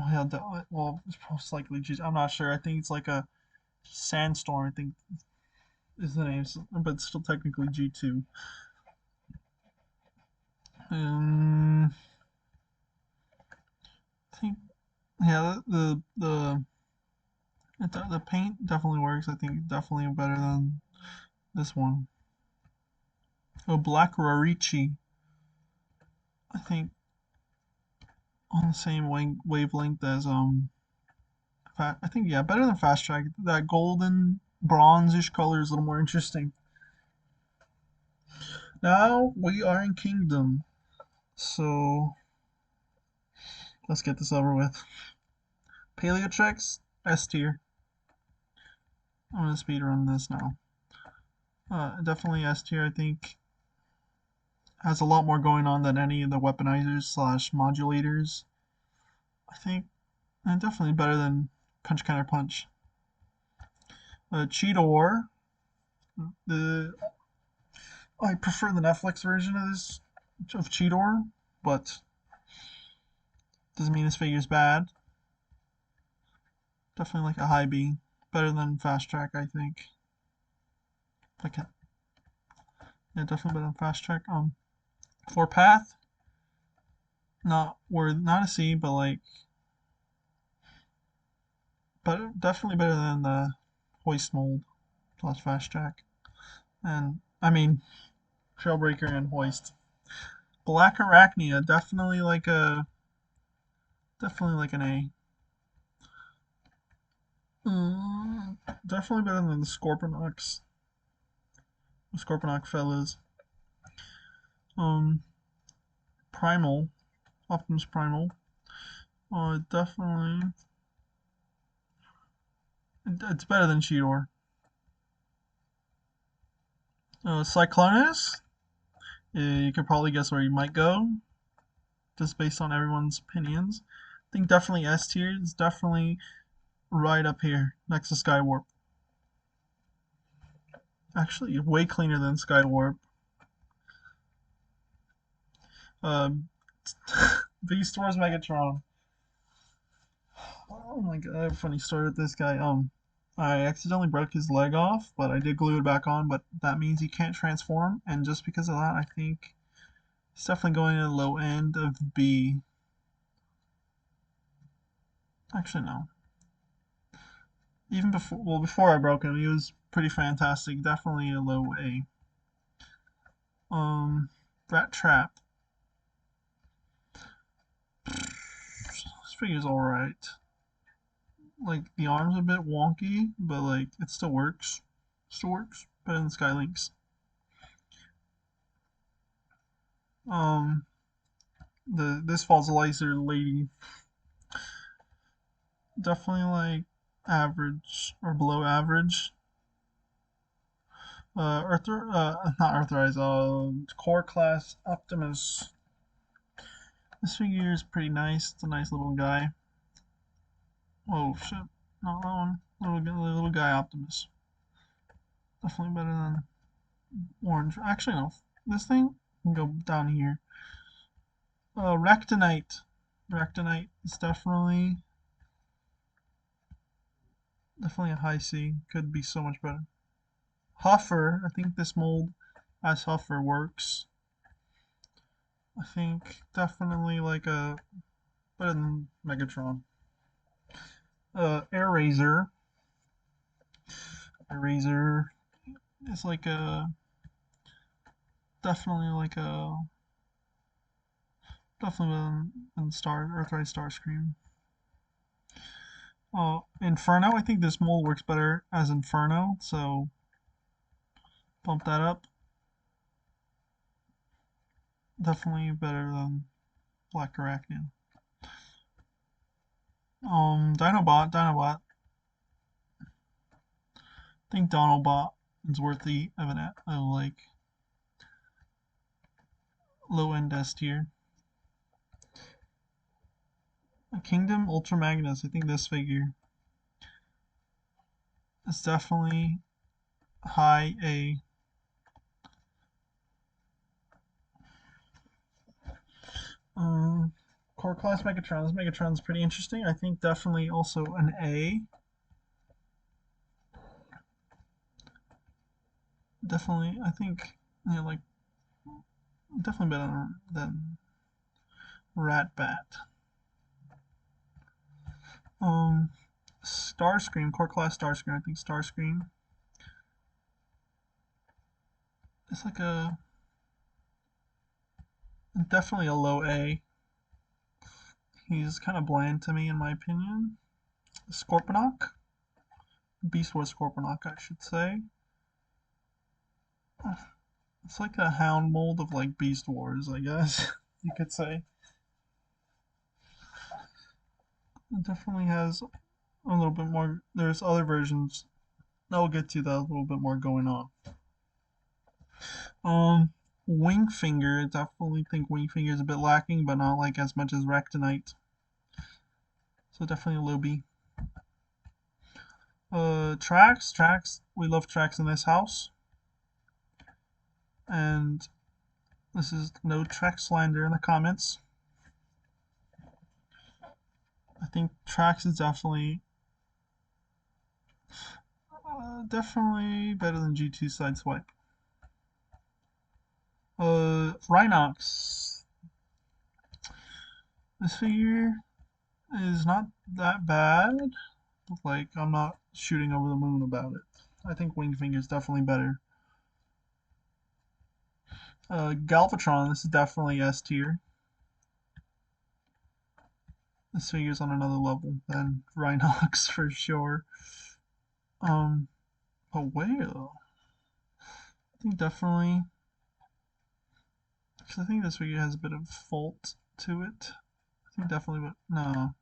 Oh yeah, well, it's most likely G2. I'm not sure. I think it's like a Sandstorm. I think is the name, but still technically G2. I think yeah, the paint definitely works. I think definitely better than this one. Oh, Black Rarichi. I think on the same wavelength as I think yeah, better than Fast Track. That golden bronzish color is a little more interesting. Now we are in Kingdom, so let's get this over with. Paleotrex S tier. I'm gonna speed run this now. Definitely S tier. I think has a lot more going on than any of the weaponizers slash modulators. I think definitely better than Punch Counter Punch. Cheetor. The I prefer the Netflix version of this of Cheetor, but doesn't mean this figure's bad. Definitely like a high B. Better than Fast Track, I think. Like a, yeah, definitely better than Fast Track. For Path, not a C, but like, but definitely better than the Hoist mold plus Fast Track. And I mean, Trailbreaker and Hoist. Black Arachnia, definitely like an A. Definitely better than the Scorponok fellas. Primal, Optimus Primal. Definitely, it's better than Cheetor. Cyclonus, you could probably guess where you might go, just based on everyone's opinions. I think definitely S tier. It's definitely right up here next to Skywarp. Actually, way cleaner than Skywarp. Beast Wars Megatron. Oh my god, I have a funny story with this guy. I accidentally broke his leg off, but I did glue it back on, but that means he can't transform, and just because of that, I think he's definitely going to the low end of B. Actually, no. Even before I broke him, he was pretty fantastic. Definitely a low A. Rat Trap. This figure's alright. Like, the arm's a bit wonky, but like, it still works. Still works. Better than Skylinks. This falls laser lady. Definitely like average or below average. Not Earthrise, core class Optimus. This figure is pretty nice. It's a nice little guy. Oh shit, not that one. Little guy Optimus. Definitely better than orange. Actually, no. This thing can go down here. Rectonite. Rectonite is definitely a high C. Could be so much better. Huffer. I think this mold as Huffer works. I think definitely like a better than Megatron. Air Razor. Air Razor is like a definitely like a definitely better than Earthrise Starscream. Inferno. I think this mold works better as Inferno, so bump that up. Definitely better than Black Arachnia. Dinobot. I think Dinobot is worthy of an like low end S tier. Kingdom Ultra Magnus. I think this figure is definitely high A. Core class Megatron. This Megatron's pretty interesting. I think definitely also an A. definitely, I think, like definitely better than Rat Bat. Um, Starscream, core class Starscream. I think Starscream. It's like a definitely a low A. He's kind of bland to me, in my opinion. Scorponok, Beast Wars Scorponok, I should say. It's like a hound mold of like Beast Wars, I guess you could say. It definitely has a little bit more. There's other versions that we'll get to that a little bit more going on. Um, Wingfinger, I definitely think Wingfinger is a bit lacking, but not like as much as Rectonite. So definitely a low B. Tracks. We love tracks in this house. And this is no track slander in the comments. I think tracks is definitely better than G2 Sideswipe. Rhinox. This figure is not that bad. Like, I'm not shooting over the moon about it. I think Wingfinger is definitely better. Galvatron, this is definitely S tier. This figure's on another level than Rhinox for sure. But whale. I think definitely, because I think this figure has a bit of fault to it. I think definitely, but no.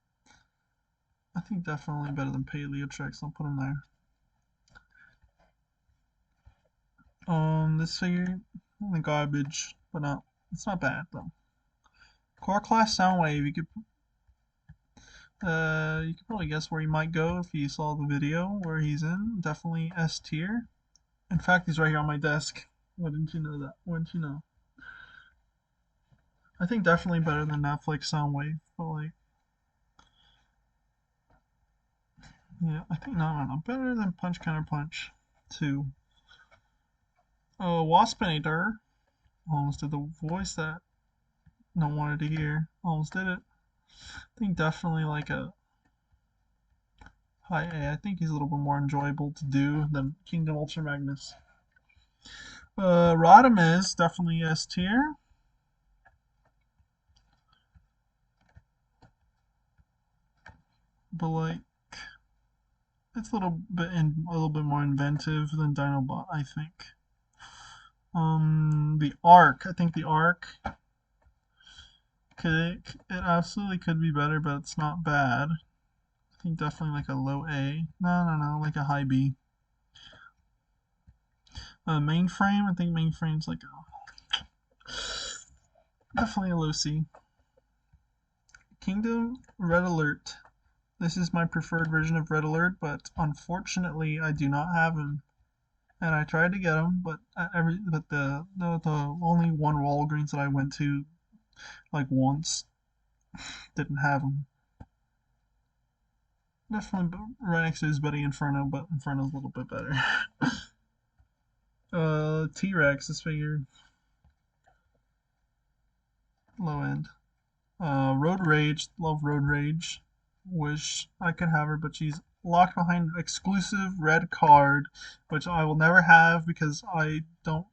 I think definitely better than Paleotrex. I'll put him there. This figure, the garbage, but not. It's not bad though. Core class Soundwave. You could probably guess where he might go if you saw the video where he's in. Definitely S tier. In fact, he's right here on my desk. Why didn't you know that? Why didn't you know? I think definitely better than Netflix Soundwave, but like, yeah, I think no, better than Punch Counter Punch 2. Waspinator almost did the voice that no one wanted to hear. Almost did it. I think definitely like a high A. I think he's a little bit more enjoyable to do than Kingdom Ultra Magnus. Rodimus, definitely S tier. But like, it's a little bit more inventive than Dinobot, I think. The Arc, I think the Arc it absolutely could be better, but it's not bad. I think definitely like a low A. No, like a high B. Mainframe, I think Mainframe's like definitely a low C. Kingdom Red Alert. This is my preferred version of Red Alert, but unfortunately I do not have him. And I tried to get him, but the only one Walgreens that I went to like once didn't have him. Definitely right next to his buddy Inferno, but Inferno's a little bit better. T-Rex, this figure, low end. Road Rage, love Road Rage. Wish I could have her, but she's locked behind exclusive red card, which I will never have because I don't.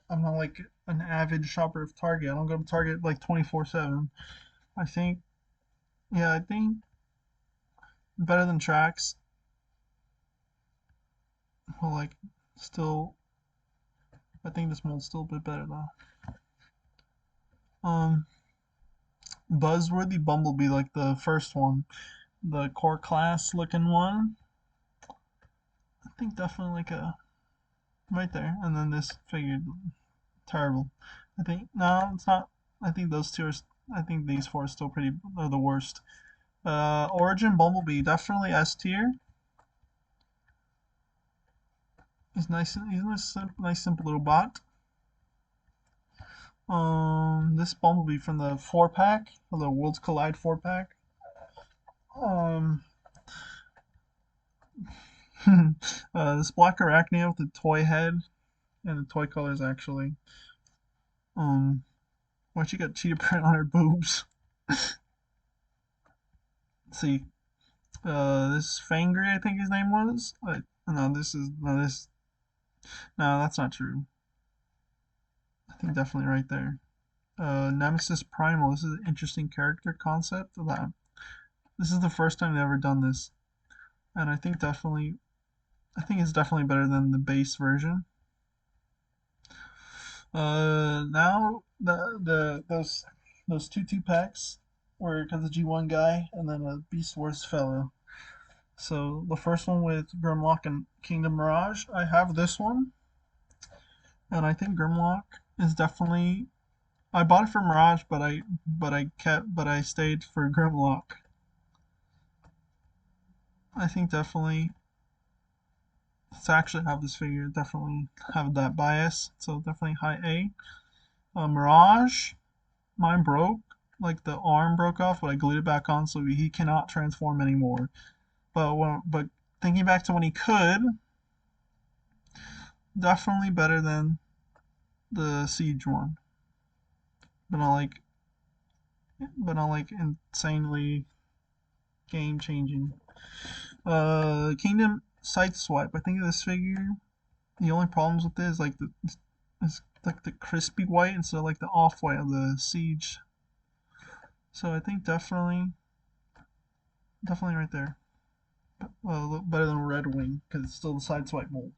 I'm not like an avid shopper of Target. I don't go to Target like 24/7. I think, yeah, I think better than Trax. Well, like, still, I think this mold's still a bit better though. Um, Buzzworthy Bumblebee, like the first one, the core class looking one. I think definitely like a right there, and then this figure, terrible. I think no, it's not. I think those two are. I think these four are the worst. Origin Bumblebee, definitely S tier. He's nice. He's a nice simple little bot. This Bumblebee from the 4-pack, the Worlds Collide 4-pack. This Black Arachnia with the toy head. and the toy colors actually. Um, why she got cheetah print on her boobs? Let's see, this Fangry, I think his name was. No, this is no this. No, that's not true. I think definitely right there. Nemesis Primal. This is an interesting character concept. That this is the first time they've ever done this, and I think it's definitely better than the base version. Now those two packs were because the G1 guy and then a Beast Wars fellow. So the first one with Grimlock and Kingdom Mirage, I have this one, and I think Grimlock is definitely. I bought it for Mirage, but I stayed for Grimlock. I think definitely to actually have this figure, definitely have that bias. So definitely high A. Mirage, mine broke. Like the arm broke off, but I glued it back on, so he cannot transform anymore. But thinking back to when he could, definitely better than the Siege one. But not like insanely game changing. Kingdom Sideswipe. I think this figure, the only problems with it is like it's like the crispy white instead of like the off white of the Siege. So I think definitely right there. A little better than Red Wing because it's still the Sideswipe mold.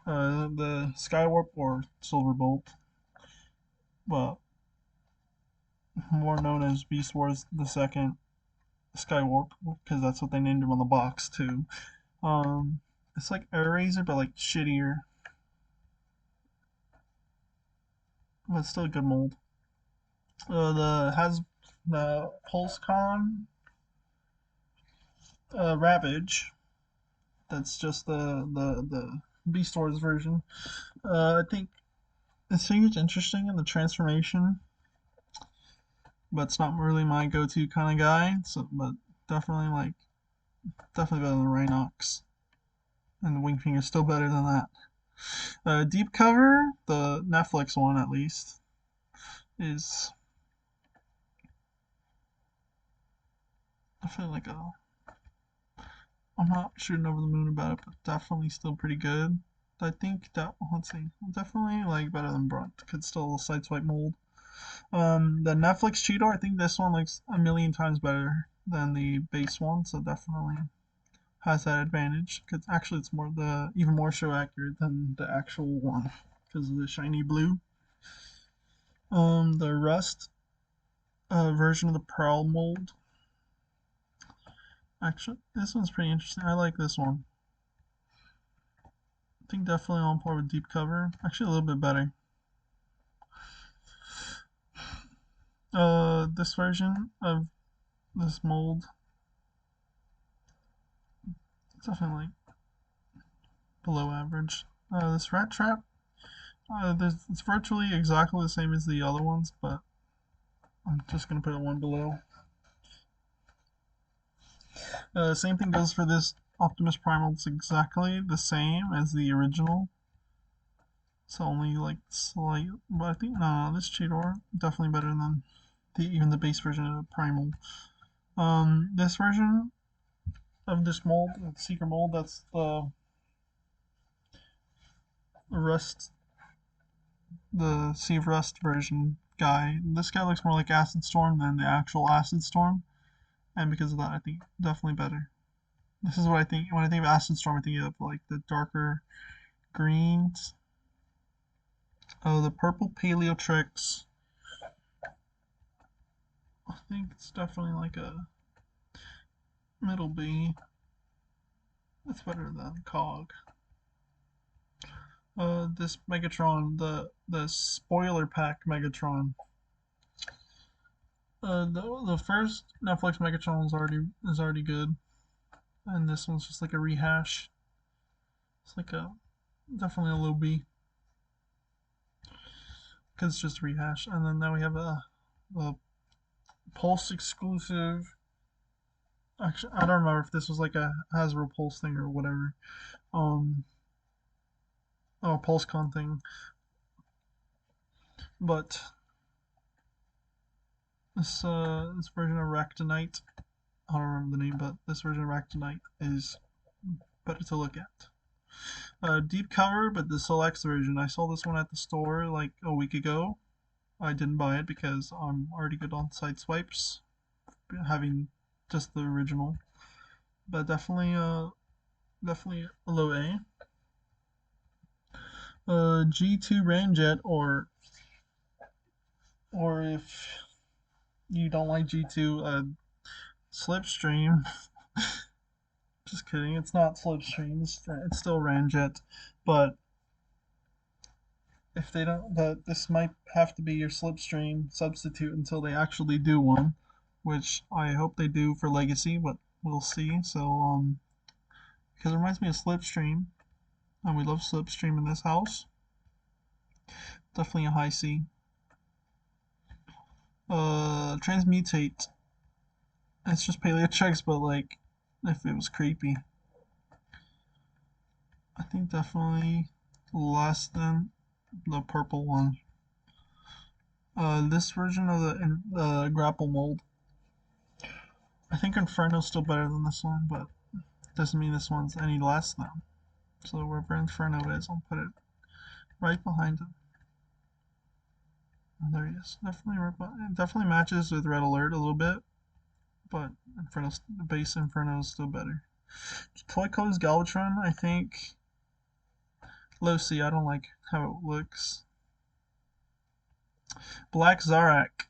The Skywarp or Silverbolt, but more known as Beast Wars the Second Skywarp because that's what they named him on the box too. It's like Air Razor but like shittier, but still a good mold. The has the PulseCon Ravage. That's just the Beast Wars version. I think this figure's interesting in the transformation, but it's not really my go-to kind of guy. So, but definitely definitely better than Rhinox, and the Wing Finger's still better than that. Deep Cover, the Netflix one at least, is definitely like a. I'm not shooting over the moon about it, but definitely still pretty good. I think that let's see, definitely like better than Brunt. Could still sideswipe mold. The Netflix Cheetor, I think this one looks a million times better than the base one, so definitely has that advantage. Because actually, it's even more show accurate than the actual one because of the shiny blue. The Rust version of the Pearl mold. Actually, this one's pretty interesting. I like this one. I think definitely on par with Deep Cover. Actually, a little bit better. This version of this mold, it's definitely below average. This Rat Trap, it's virtually exactly the same as the other ones, but I'm just gonna put it one below. Same thing goes for this Optimus Primal. It's exactly the same as the original. It's only like slight, but I think no, this Cheetor definitely better than even the base version of Primal. This version of this mold, the Seeker mold, that's the Rust, the Sea of Rust version guy. This guy looks more like Acid Storm than the actual Acid Storm, and because of that, I think definitely better. This is what I think when I think of Acid Storm. I think of like the darker greens. Oh, the purple Paleo Tricks. I think it's definitely like a middle B. It's better than Cog. This Megatron, the spoiler pack Megatron. The first Netflix Megatron is already good, and this one's just like a rehash. It's like a definitely a low B because it's just a rehash. And then now we have a Pulse exclusive. Actually, I don't remember if this was like a Hasbro Pulse thing or whatever. Um, or PulseCon thing. But this version of Ractonite, I don't remember the name, but this version of Ractonite is better to look at. Deep cover, but the Selects version. I saw this one at the store like a week ago. I didn't buy it because I'm already good on side swipes, having just the original. But definitely a low A. G2 Ramjet, or if you don't like G2, Slipstream. Just kidding, it's not Slipstream. It's still Ramjet, but if they don't, but this might have to be your Slipstream substitute until they actually do one, which I hope they do for Legacy, but we'll see. So because it reminds me of Slipstream, and we love Slipstream in this house. Definitely a high C. Transmutate. It's just paleo checks, but like, if it was creepy, I think definitely less than the purple one. This version of the grapple mold, I think Inferno's still better than this one, but doesn't mean this one's any less than. So wherever Inferno is, I'll put it right behind it. Oh, there he is. It definitely matches with Red Alert a little bit, but the base Inferno is still better. Toy Colors Galvatron, I think low C. I don't like how it looks. Black Zarak.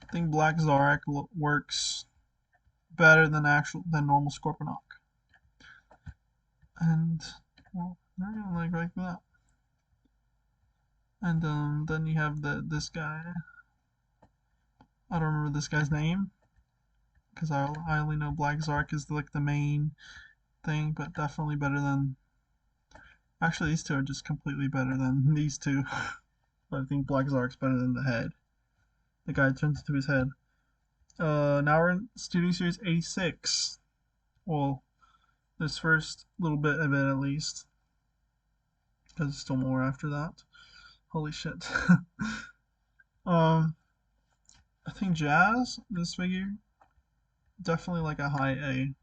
I think Black Zarak works better than normal Scorponok. And well, they're gonna like that. And then you have this guy. I don't remember this guy's name because I only know Black Zark is like the main thing, but definitely better than. Actually, these two are just completely better than these two. But I think Black Zark's better than the head. The guy turns into his head. Now we're in Studio Series 86. Well, this first little bit of it at least, because there's still more after that. Holy shit. I think Jazz, this figure, definitely like a high A.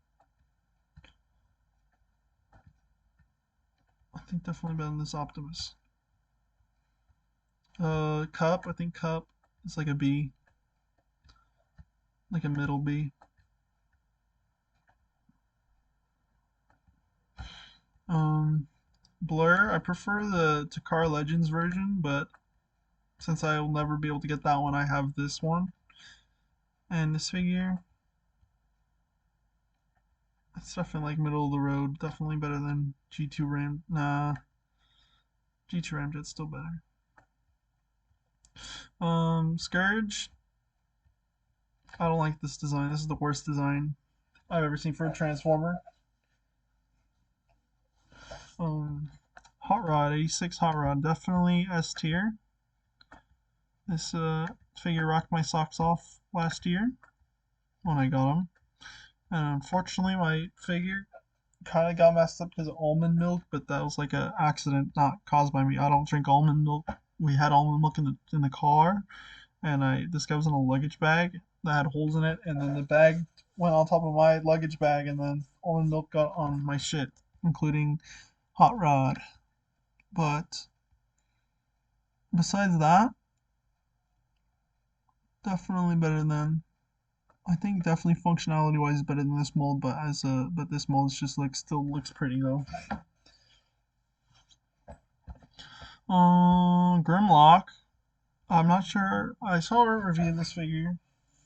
I think definitely better than this Optimus. Cup, I think Cup is like a B. Like a middle B. Blur, I prefer the Takara Legends version, but since I will never be able to get that one, I have this one. And this figure, it's definitely like middle of the road. Definitely better than G2 Ram. Nah, G2 Ramjet's still better. Scourge, I don't like this design. This is the worst design I've ever seen for a Transformer. Hot Rod, 86 Hot Rod, definitely S tier. This figure rocked my socks off last year when I got him. And unfortunately, my figure kind of got messed up because of almond milk, but that was like an accident, not caused by me. I don't drink almond milk. We had almond milk in the car, and this guy was in a luggage bag that had holes in it, and then the bag went on top of my luggage bag, and then almond milk got on my shit, including Hot Rod. But besides that, definitely better than. I think definitely functionality wise better than this mold, but this mold is just like still looks pretty though. Grimlock. I'm not sure. I saw a review of this figure.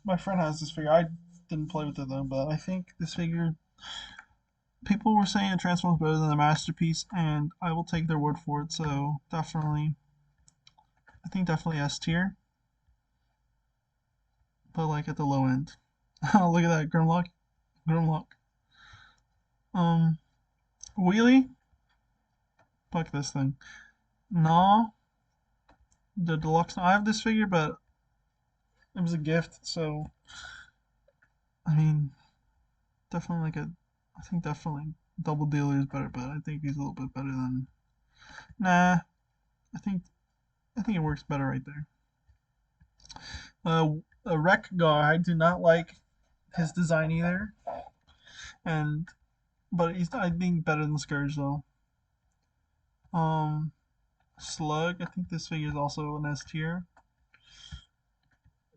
My friend has this figure. I didn't play with it though, but I think this figure. People were saying it transforms better than the masterpiece, and I will take their word for it. So definitely, I think definitely S tier, but like at the low end. Look at that Grimlock. Grimlock. Wheelie. Fuck this thing. No, the deluxe. I have this figure, but it was a gift, so I mean, definitely like a. I think definitely Double Dealer is better, but I think he's a little bit better than. Nah, I think I think it works better right there. A Wreck Guy, I do not like his design either, and but he's I think better than Scourge though. Um, Slug, I think this figure is also an S tier.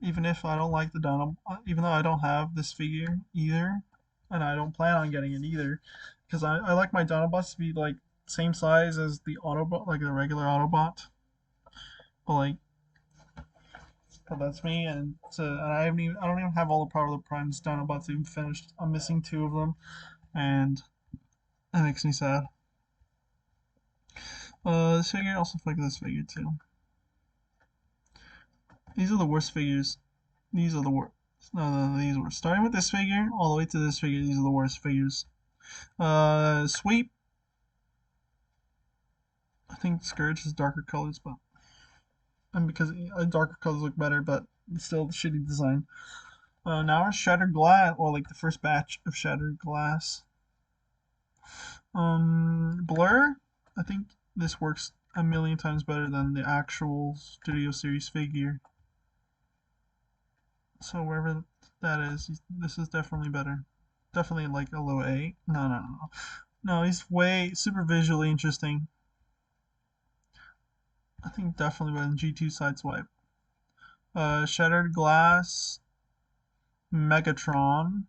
Even if I don't like the Dino, even though I don't have this figure either, and I don't plan on getting it either, because I like my Dinobots to be like same size as the Autobot, like the regular Autobot. But like, but that's me, and I don't even have all the Power of the Primes Dinobots even finished. I'm missing two of them, and that makes me sad. This figure also like this figure too. These are the worst figures. These are the worst. No, these were starting with this figure all the way to this figure. These are the worst figures. Sweep. I think Scourge has darker colors, but and because darker colors look better, but still shitty design. Now our Shattered Glass, well, like the first batch of Shattered Glass. Blur. I think this works a million times better than the actual Studio Series figure. So wherever that is, this is definitely better. Definitely like a low A. No. No, he's way super visually interesting. I think definitely better than G2 Sideswipe. Shattered Glass, Megatron.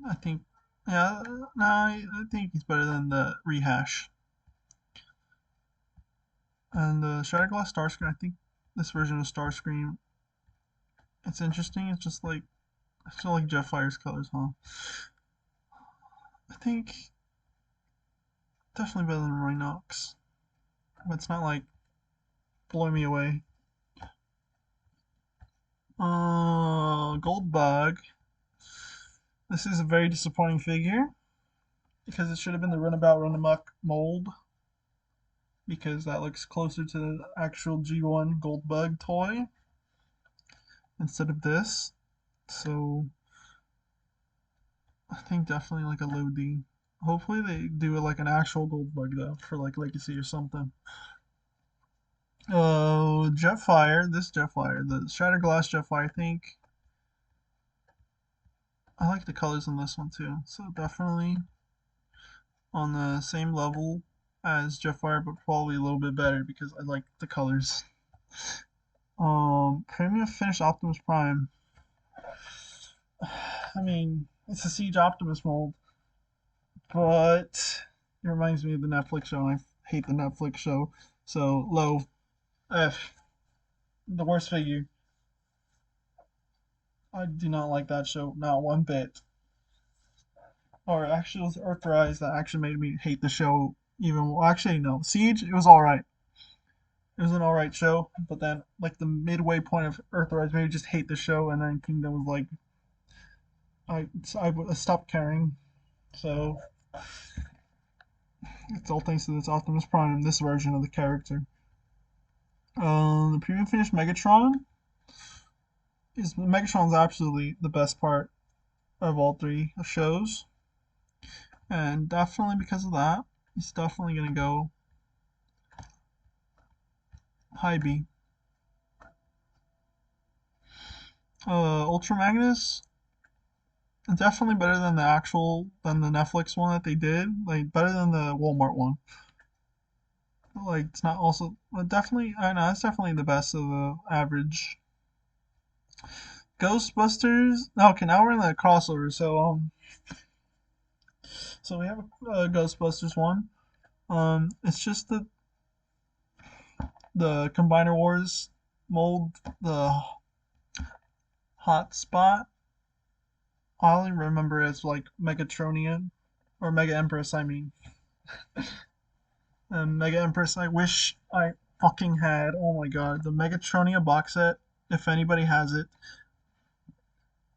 I think, yeah, no, I think he's better than the Rehash. And the Shattered Glass Starscream, I think this version of Starscream, it's interesting. It's just like, I feel like Jetfire's colors, huh? I think definitely better than Rhinox. But it's not like blowing me away. Gold Bug. This is a very disappointing figure because it should have been the Runabout Runamuck mold because that looks closer to the actual G1 Gold Bug toy instead of this. So I think definitely like a low D. Hopefully they do it like an actual Gold Bug though for like Legacy or something. Oh, Jetfire. This Jetfire, the Shattered Glass Jetfire. I think I like the colors on this one too. So definitely on the same level as Jetfire, but probably a little bit better because I like the colors. Premium Finish Optimus Prime. I mean, it's a Siege Optimus mold, but it reminds me of the Netflix show, and I hate the Netflix show. So low F, the worst figure. I do not like that show, not one bit. Or actually, it was Earthrise that actually made me hate the show even more. Actually, no, Siege, it was alright. It was an alright show, but then like the midway point of Earthrise made me just hate the show, and then Kingdom was like, I stopped caring. So it's all thanks to this Optimus Prime, this version of the character. The premium finished Megatron Megatron's absolutely the best part of all three shows, and definitely because of that, he's definitely gonna go high B. Ultra Magnus, definitely better than the Netflix one that they did. Like better than the Walmart one. Like it's not also, but definitely I know it's definitely the best of the average. Ghostbusters. Okay, now we're in the crossover. So we have a Ghostbusters one. It's just the Combiner Wars mold, the hot spot. I only remember it as like Megatronian or Mega Empress. I mean, Mega Empress. I wish I fucking had. Oh my god, the Megatronia box set. If anybody has it,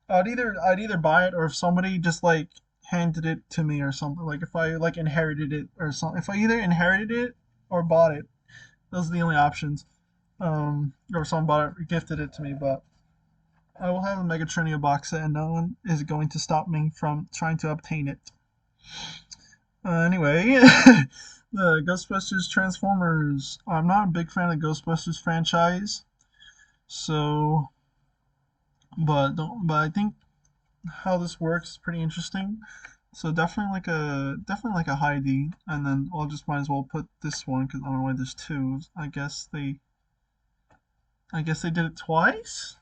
I'd either buy it or if somebody just like handed it to me or something. Like if I like inherited it or something. If I either inherited it or bought it, those are the only options. Or someone bought it, gifted it to me, but I will have a Megatronia box set, and no one is going to stop me from trying to obtain it. Anyway, the Ghostbusters Transformers. I'm not a big fan of the Ghostbusters franchise, so but I think how this works is pretty interesting. So definitely like a high D, and then I'll just might as well put this one because I don't know why there's two. I guess they did it twice.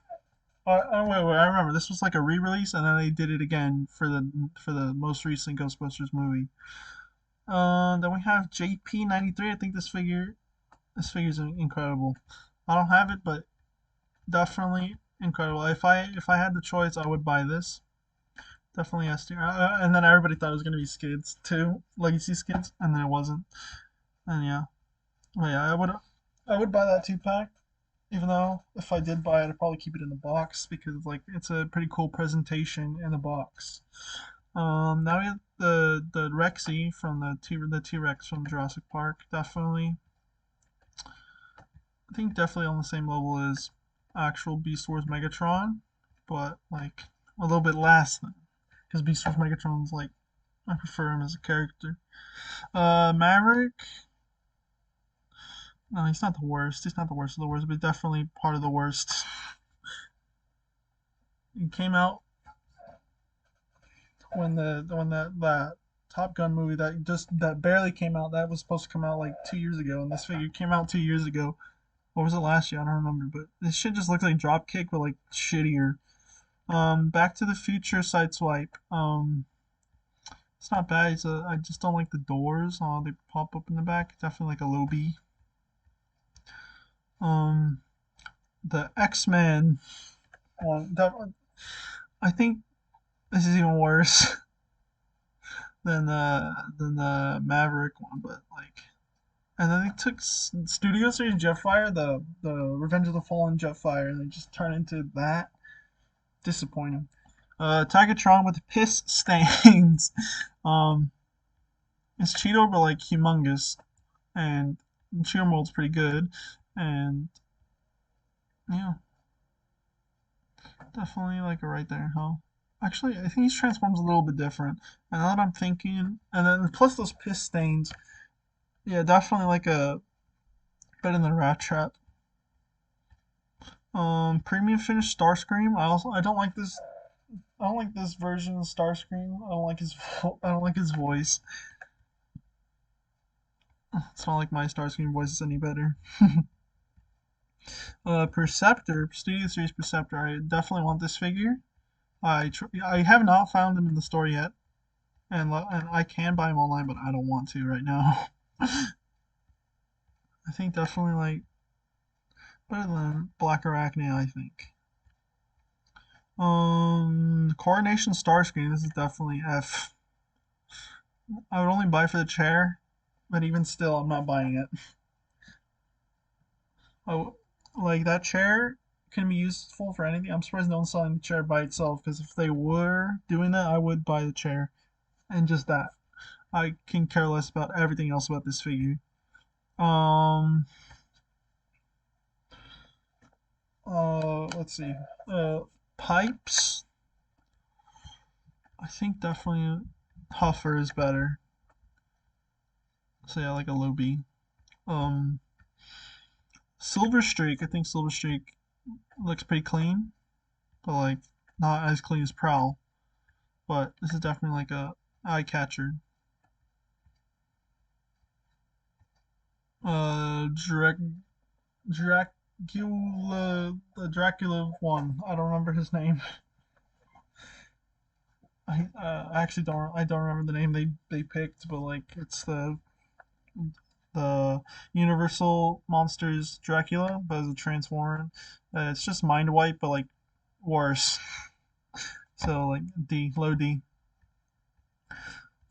Oh wait, I remember this was like a re-release, and then they did it again for the most recent Ghostbusters movie. Then we have JP93. I think this figure's incredible. I don't have it, but definitely incredible. If I had the choice, I would buy this. Definitely S tier. And then everybody thought it was gonna be Skids too, Legacy Skids, and then it wasn't. And yeah, but yeah, I would buy that 2 pack. Even though if I did buy it, I'd probably keep it in the box because like it's a pretty cool presentation in the box. Now we have the Rexy from the T Rex from Jurassic Park. Definitely, I think definitely on the same level as actual Beast Wars Megatron, but like a little bit less than because Beast Wars Megatron's like I prefer him as a character. Maverick. No, he's not the worst. He's not the worst of the worst, but definitely part of the worst. He came out when that Top Gun movie that barely came out that was supposed to come out like 2 years ago, and this figure came out 2 years ago. Or was it last year? I don't remember, but this shit just looks like Dropkick, but like shittier. Back to the Future Sideswipe. It's not bad. I just don't like the doors. Oh, they pop up in the back. Definitely like a low B. Um, the X-Men. That I think this is even worse than the Maverick one, but like, and then they took Studio Series Jetfire, the Revenge of the Fallen Jetfire, and they just turned into that. Disappointing. Tigatron with piss stains. um, it's Cheeto, but like humongous, and Cheeto mold's pretty good, and yeah, definitely like a right there, huh? Actually, I think he transforms a little bit different. And now that I'm thinking, and then plus those piss stains, yeah, definitely like a better than Rat Trap. Premium finish Starscream. I don't like this. I don't like this version of Starscream. I don't like I don't like his voice. It's not like my Starscream voice is any better. Perceptor, Studio Series Perceptor. I definitely want this figure. I have not found him in the store yet, and I can buy him online, but I don't want to right now. I think definitely like better than Black Arachne. I think. Coronation Starscream. This is definitely F. I would only buy for the chair, but even still, I'm not buying it. Oh, like that chair can be useful for anything. I'm surprised no one's selling the chair by itself because if they were doing that, I would buy the chair and just that. I can care less about everything else about this figure. Um, let's see. Uh, Pipes. I think definitely Huffer is better. So yeah, like a low B. Um, Silver Streak. I think Silver Streak looks pretty clean, but like not as clean as Prowl. But this is definitely like a eye catcher. Drac Dracula, the Dracula one. I don't remember his name. I actually don't remember the name they picked, but like it's the Universal Monsters Dracula, but as a Transformer. It's just Mind Wipe, but like worse. So like D, low D.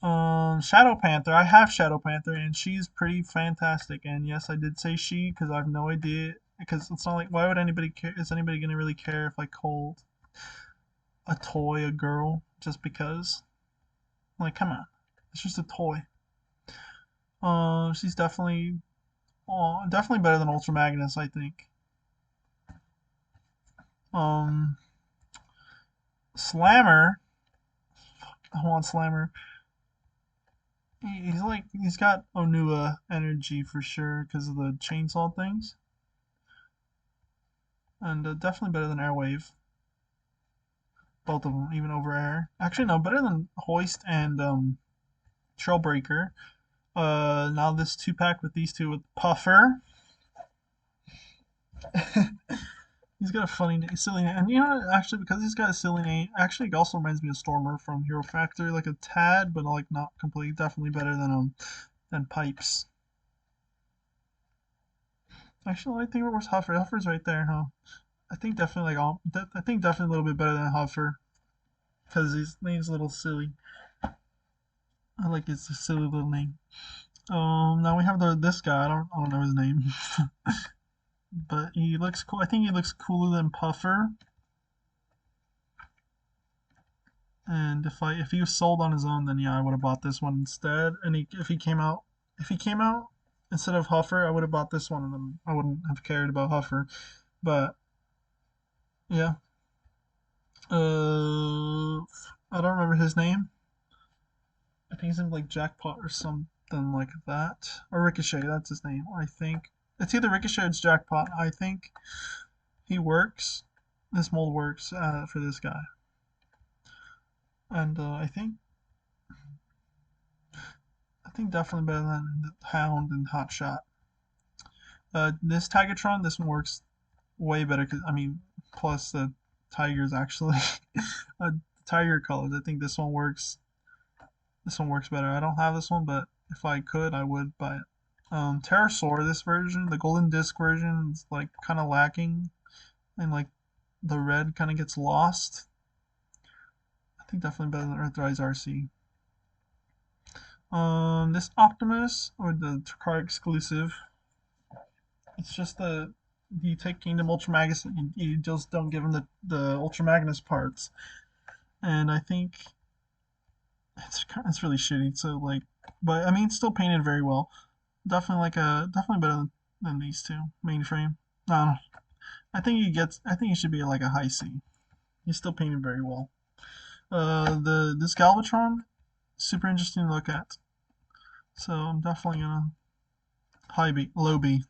Shadow Panther. I have Shadow Panther, and she's pretty fantastic. And yes, I did say she because I have no idea. Because it's not like why would anybody care? Is anybody gonna really care if I called a toy a girl just because? Like, come on, it's just a toy. She's definitely better than Ultra Magnus, I think. Um, Slammer. I want Slammer. He's got Onua energy for sure because of the chainsaw things, and definitely better than Airwave. Both of them, even over Air. Actually, no, better than Hoist and Trailbreaker. Now this two pack with these two with Puffer. He's got a funny, silly name, and you know, actually, because he's got a silly name, actually, it also reminds me of Stormer from Hero Factory, like a tad, but like not completely. Definitely better than Pipes. Actually, I think it was Huffer. Huffer's right there, huh? I think definitely I think definitely a little bit better than Huffer because his name's a little silly. I like his silly little name. Now we have this guy. I don't know his name, but he looks cool. I think he looks cooler than Puffer. And if he was sold on his own, then yeah, I would have bought this one instead. And if he came out instead of Huffer, I would have bought this one, and then I wouldn't have cared about Huffer. But yeah, I don't remember his name. I think his name like Jackpot or something like that, or Ricochet. That's his name. I think it's either Ricochet or it's Jackpot. I think he works. This mold works for this guy, and I think definitely better than Hound and Hotshot. This Tigatron, this one works way better because I mean, plus the tigers actually, tiger colors. I think this one works. This one works better. I don't have this one, but if I could, I would buy it. Pterosaur, this version, the Golden Disc version, is like kind of lacking, and like the red kind of gets lost. I think definitely better than Earthrise RC. This Optimus or the car exclusive. It's just you take Kingdom Ultra Magnus and you just don't give him the Ultra Magnus parts, and I think it's really shitty. So like, but I mean, it's still painted very well. Definitely better than these two mainframe. No, I think he should be like a high C. He's still painted very well. This Galvatron, super interesting to look at. So I'm definitely gonna high B, low B.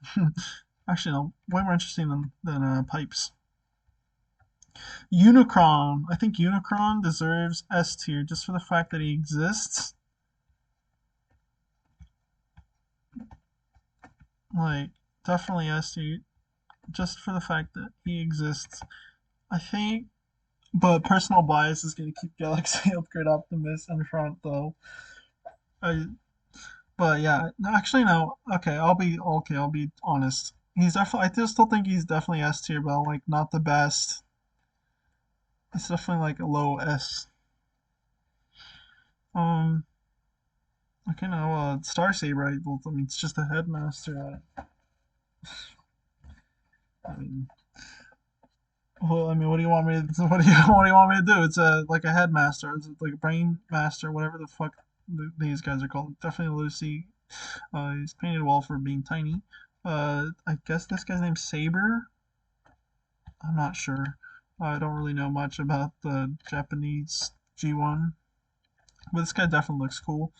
Actually, no, way more interesting than Pipes. Unicron. I think Unicron deserves S tier just for the fact that he exists. Like, definitely S tier just for the fact that he exists. I think, but personal bias is going to keep Galaxy Upgrade Optimus in front though. I, but yeah, no, actually no. Okay, I'll be honest. He's definitely. I still think he's definitely S tier, but like not the best. It's definitely like a low S. Um, okay, now Star Saber. I mean, it's just a headmaster. I mean, well, I mean, what do you want me to? What do you want me to do? It's a like a headmaster. It's like a brain master, whatever the fuck these guys are called. Definitely Lucy. He's painted well for being tiny. I guess this guy's named Saber. I'm not sure. I don't really know much about the Japanese G1, but this guy definitely looks cool.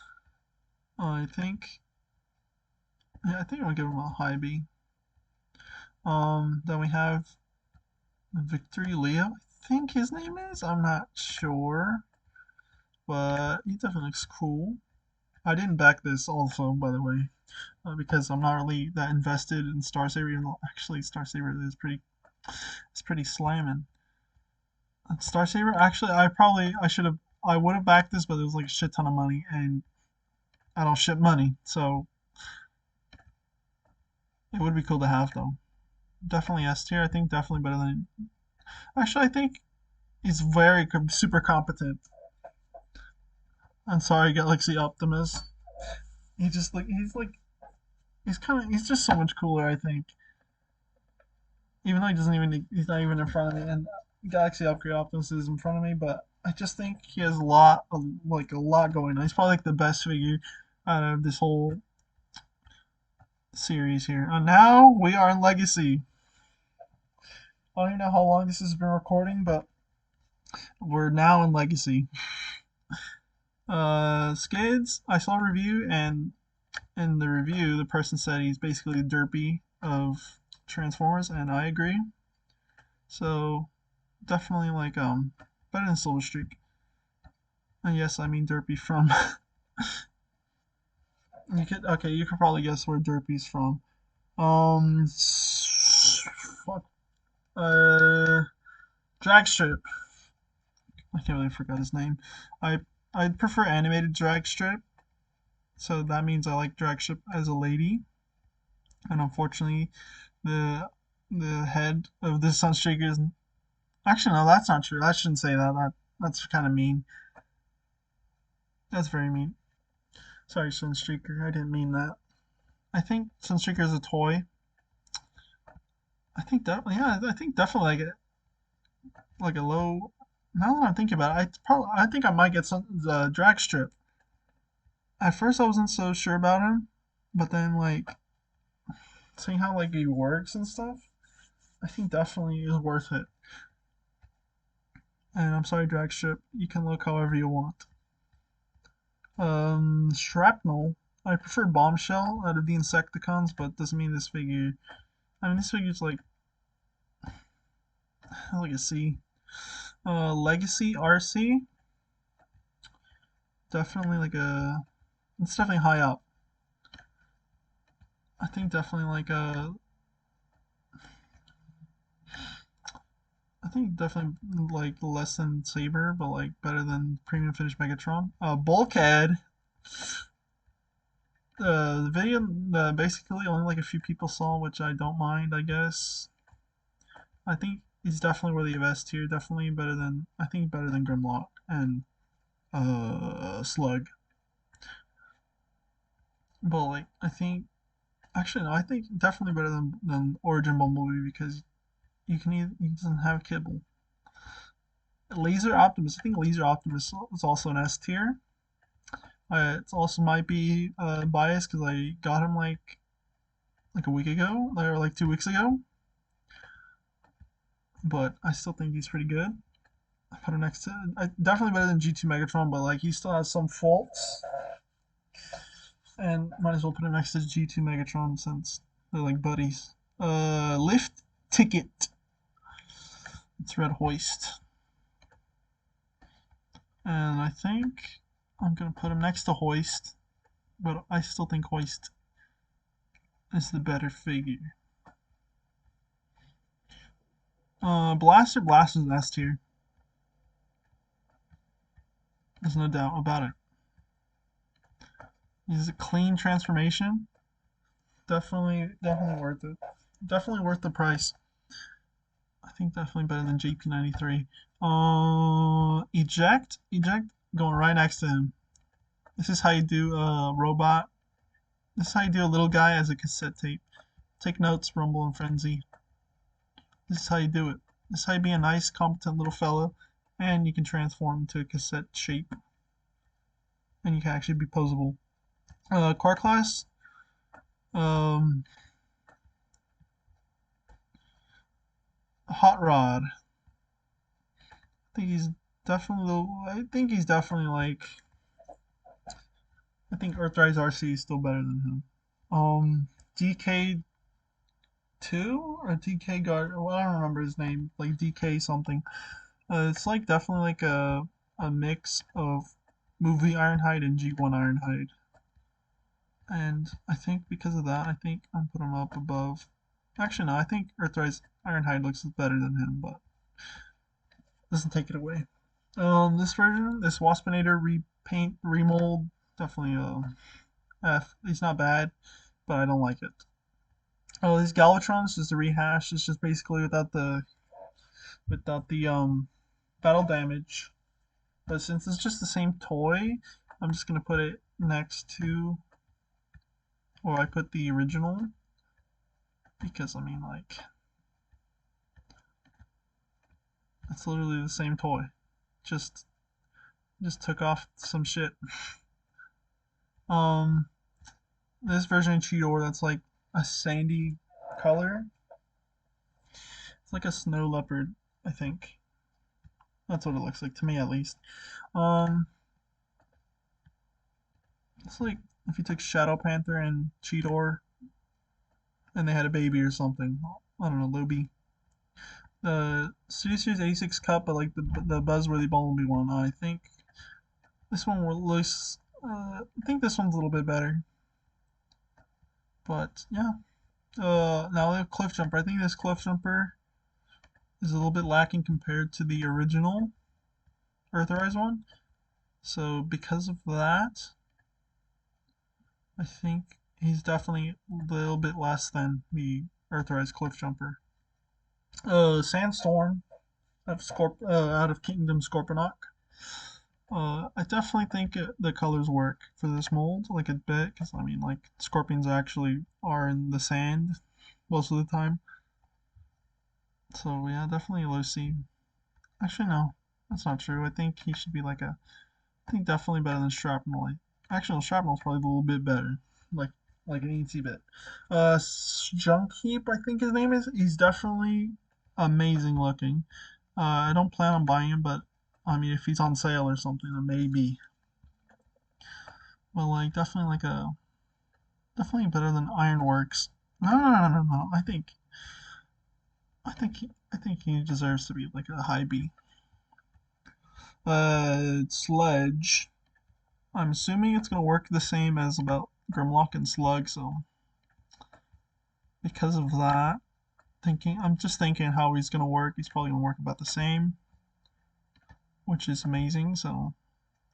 I think, yeah, I think I'm gonna give him a high B. Then we have Victory Leo. I think his name is. I'm not sure, but he definitely looks cool. I didn't back this also, by the way, because I'm not really that invested in Star Saber. Even though actually Star Saber is pretty slamming. Star Saber. Actually, I would have backed this, but it was like a shit ton of money, and I don't ship money, so it would be cool to have though. Definitely S tier. I think definitely better than. Actually, I think he's super competent. I'm sorry, Galaxy Optimus. He just like he's just so much cooler. I think, even though he's not even in front of me, and Galaxy Upgrade Optimus is in front of me, but I just think he has a lot going on. He's probably like the best figure out of this whole series here. And now we are in Legacy. I don't even know how long this has been recording, but we're now in Legacy. Skids, I saw a review, and in the review, the person said he's basically the Derpy of Transformers, and I agree. So definitely like better than Silver Streak. And yes, I mean Derpy from. You could probably guess where Derpy's from. Fuck. Dragstrip. I can't really forget his name. I I prefer animated Dragstrip, so that means I like Dragstrip as a lady. And unfortunately, the the head of the Sunstreaker is actually no, that's not true. I shouldn't say that. That's kind of mean. That's very mean. Sorry, Sunstreaker. I didn't mean that. I think Sunstreaker is a toy. I think definitely, yeah. I think definitely like a low. Now that I'm thinking about it, I think I might get some the drag strip. At first, I wasn't so sure about him, but then like seeing how like he works and stuff, I think definitely is worth it. And I'm sorry, drag strip. You can look however you want. Shrapnel. I prefer Bombshell out of the Insecticons, but doesn't mean this figure. I mean, this figure's like a C. Legacy RC. Definitely like a. It's definitely high up. I think definitely like a. I think definitely like less than Saber, but like better than Premium Finish Megatron. Bulkhead. The video, basically only like a few people saw, which I don't mind, I guess. I think he's definitely worthy of S tier. Definitely better than I think better than Grimlock and Slug. But like I think actually no, I think definitely better than Origin Bumblebee because he doesn't have Kibble. Laser Optimus. I think Laser Optimus is also an S tier. It also might be biased because I got him like a week ago or like 2 weeks ago, but I still think he's pretty good. I put him next to definitely better than G2 Megatron, but like he still has some faults, and might as well put him next to G2 Megatron since they're like buddies. Lift Ticket. It's Red Hoist, and I think I'm gonna put him next to Hoist, but I still think Hoist is the better figure. Blaster is an S tier. There's no doubt about it. He's a clean transformation. Definitely worth it. Definitely worth the price. I think definitely better than JP93. Eject, going right next to him. This is how you do a robot. This is how you do a little guy as a cassette tape. Take notes, Rumble and Frenzy. This is how you do it. This is how you be a nice, competent little fellow, and you can transform into a cassette shape, and you can actually be posable. Car class. Um, Hot Rod. I think he's definitely like. I think Earthrise RC is still better than him. DK two or DK Guard. Well, I don't remember his name. Like DK something. It's like definitely like a mix of movie Ironhide and G1 Ironhide. And I think because of that, I think I'm putting him up above. Actually, no, I think Earthrise Ironhide looks better than him, but doesn't take it away. This version, this Waspinator repaint remold, definitely F. He's not bad, but I don't like it. Oh, these Galvatrons is a rehash. It's just basically without the battle damage. But since it's just the same toy, I'm just gonna put it next to, or I put the original because I mean like it's literally the same toy. Just just took off some shit. Um, this version of Cheetor that's like a sandy color. It's like a snow leopard, I think. That's what it looks like to me at least. Um, It's like if you took Shadow Panther and Cheetor and they had a baby or something. I don't know, Luby. The Studio Series 86 Cup, but like the Buzzworthy Bumblebee one. I think this one will looks. I think this one's a little bit better. But yeah. Now the Cliff Jumper. I think this Cliff Jumper is a little bit lacking compared to the original Earthrise one. So because of that, I think he's definitely a little bit less than the Earthrise Cliff Jumper. Sandstorm out of Kingdom Scorponok. I definitely think the colors work for this mold, like a bit, because I mean, like scorpions actually are in the sand most of the time. So yeah, definitely Lucy. Actually, no, that's not true. I think he should be like a. I think definitely better than Shrapnel. Actually, no, Shrapnel's probably a little bit better, like an easy bit. Junk Heap, I think his name is. He's definitely amazing looking. I don't plan on buying him, but I mean, if he's on sale or something, then maybe. But like, definitely better than Ironworks. No. I think he deserves to be like a high B. Sledge. I'm assuming it's gonna work the same as about Grimlock and Slug, so because of that, I'm just thinking how he's gonna work. He's probably gonna work about the same, which is amazing. So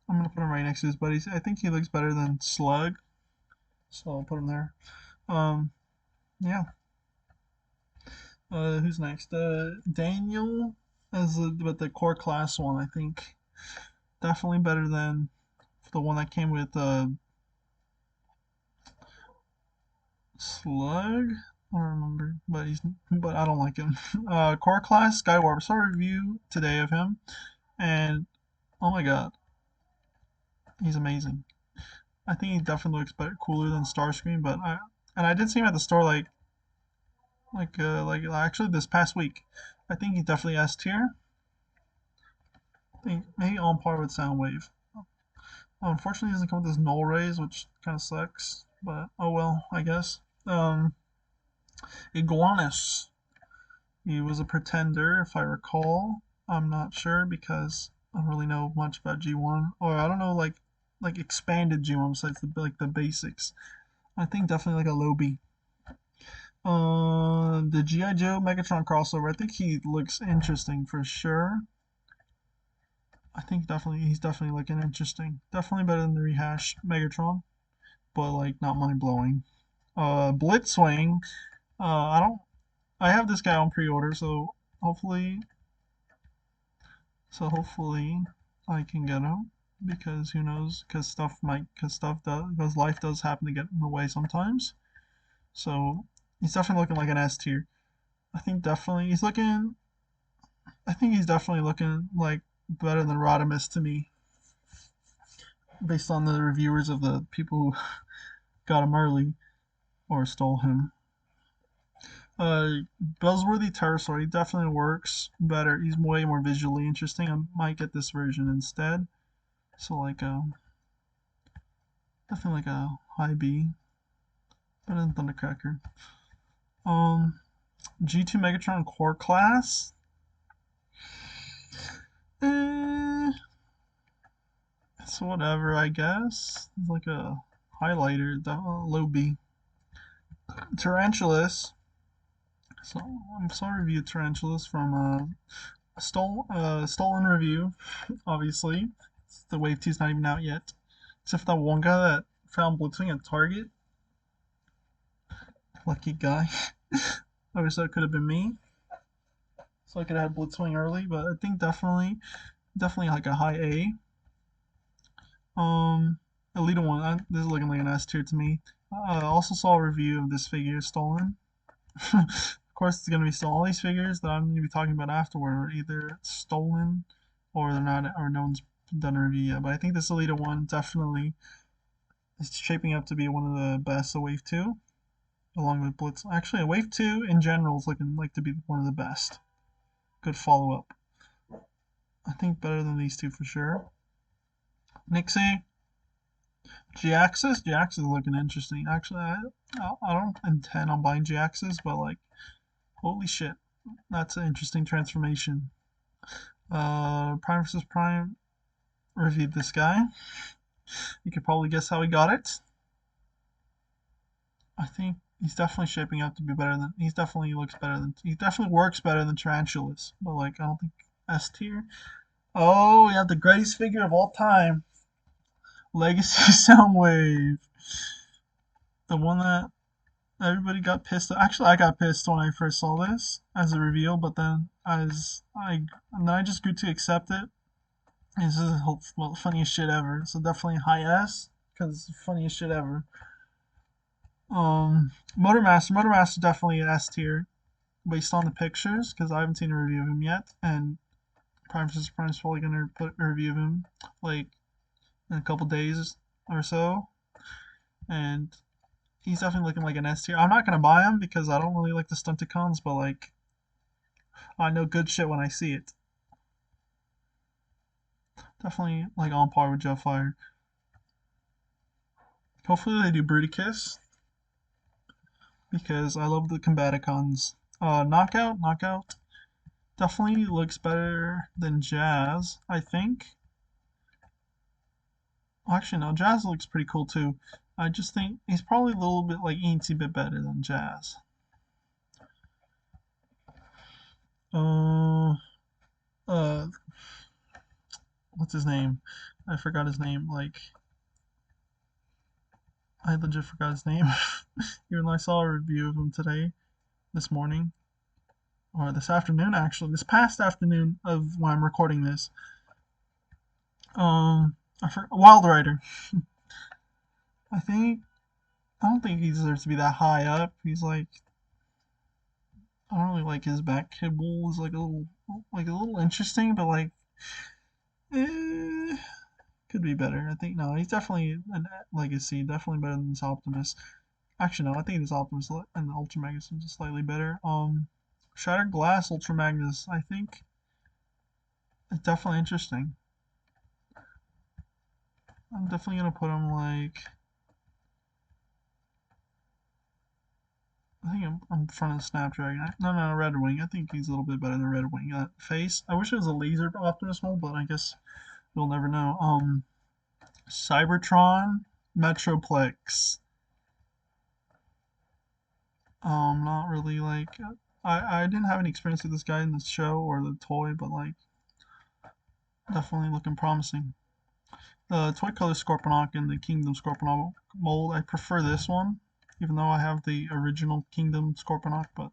I'm gonna put him right next to his buddies. I think he looks better than Slug, so I'll put him there. Um, yeah. Who's next? Daniel but the core class one. I think definitely better than the one that came with Slug. I don't remember, but I don't like him. Core class Skywarp. Saw a review today of him, and oh my god, he's amazing. I think he definitely looks better, cooler than Starscream. I did see him at the store like actually this past week. I think he's definitely S tier. I think maybe on par with Soundwave. Unfortunately, he doesn't come with his null rays, which kind of sucks. But oh well, I guess. Iguanus. He was a pretender, if I recall. I'm not sure because I don't really know much about G1, or I don't know like expanded G1 besides the basics. I think definitely like a low B. The GI Joe Megatron crossover. I think he looks interesting for sure. I think he's definitely looking interesting. Definitely better than the rehash Megatron, but like not mind blowing. Blitzwing. I don't. I have this guy on pre-order, so hopefully, hopefully I can get him because who knows? Because life does happen to get in the way sometimes. So he's definitely looking like an S tier. I think definitely he's looking. I think he's definitely looking like better than Rodimus to me, based on the reviewers of the people who got him early or stole him. Buzzworthy Pterosaur, he definitely works better. He's way more visually interesting. I might get this version instead. So definitely like a high B, better than Thundercracker. G2 Megatron Core Class. Eh, it's whatever, I guess. It's like a highlighter, low B. Tarantulas. So I'm sorry, review Tarantulas from stolen review, obviously. The Wave 2 is not even out yet. Except for that one guy that found Blitzwing at Target. Lucky guy. I wish that could have been me. So I could have had Blitzwing early, but I think definitely like a high A. Elite one. This is looking like an S tier to me. I also saw a review of this figure stolen. Of course, it's gonna be stolen. All these figures that I'm gonna be talking about afterward are either stolen or they're not, or no one's done a review yet. But I think this Elite one definitely is shaping up to be one of the best of Wave 2, along with Blitz. Actually, Wave 2 in general is looking like to be one of the best. Good follow up. I think better than these two for sure. Nixie. G-Axis is looking interesting. Actually, I don't intend on buying G-Axis, but like, holy shit, that's an interesting transformation. Prime versus Prime reviewed this guy. You could probably guess how he got it. I think he's definitely shaping up to be better than. He's definitely looks better than. He definitely works better than Tarantulas. But like, I don't think S tier. Oh, we have the greatest figure of all time, Legacy Soundwave. The one that everybody got pissed. Actually, I got pissed when I first saw this as a reveal, but then and then I just grew to accept it. This is the funniest shit ever. So definitely high S because it's the funniest shit ever. Motormaster definitely an S tier based on the pictures because I haven't seen a review of him yet, and Prime vs. Prime is probably gonna put a review of him like in a couple days or so, and he's definitely looking like an S tier. I'm not gonna buy him because I don't really like the Stunticons, but like I know good shit when I see it. Definitely like on par with Jetfire. Hopefully they do Bruticus because I love the Combaticons. Knockout definitely looks better than Jazz, I think. Well, actually, no, Jazz looks pretty cool too. I just think he's probably a little bit like eensy bit better than Jazz. Uh, uh, what's his name? I forgot his name. Like, I legit forgot his name. Even though I saw a review of him today, this morning, or this afternoon, actually, this past afternoon of when I'm recording this. Wild Rider. I think I don't think he deserves to be that high up. He's like I don't really like his back kibble is like a little interesting, but like eh, could be better. I think no, he's definitely a legacy, definitely better than this Optimus. Actually, no, I think this Optimus and the Ultra Magnus is slightly better. Shattered Glass Ultra Magnus, I think it's definitely interesting. I'm definitely gonna put him like I think I'm in front of Snapdragon. No, Red Wing. I think he's a little bit better than Red Wing. That face. I wish it was a laser Optimus mold, but I guess we'll never know. Cybertron, Metroplex. Not really like. I didn't have any experience with this guy in the show or the toy, but like definitely looking promising. The Toy Color Scorponok and the Kingdom Scorponok mold. I prefer this one, even though I have the original Kingdom Scorponok, but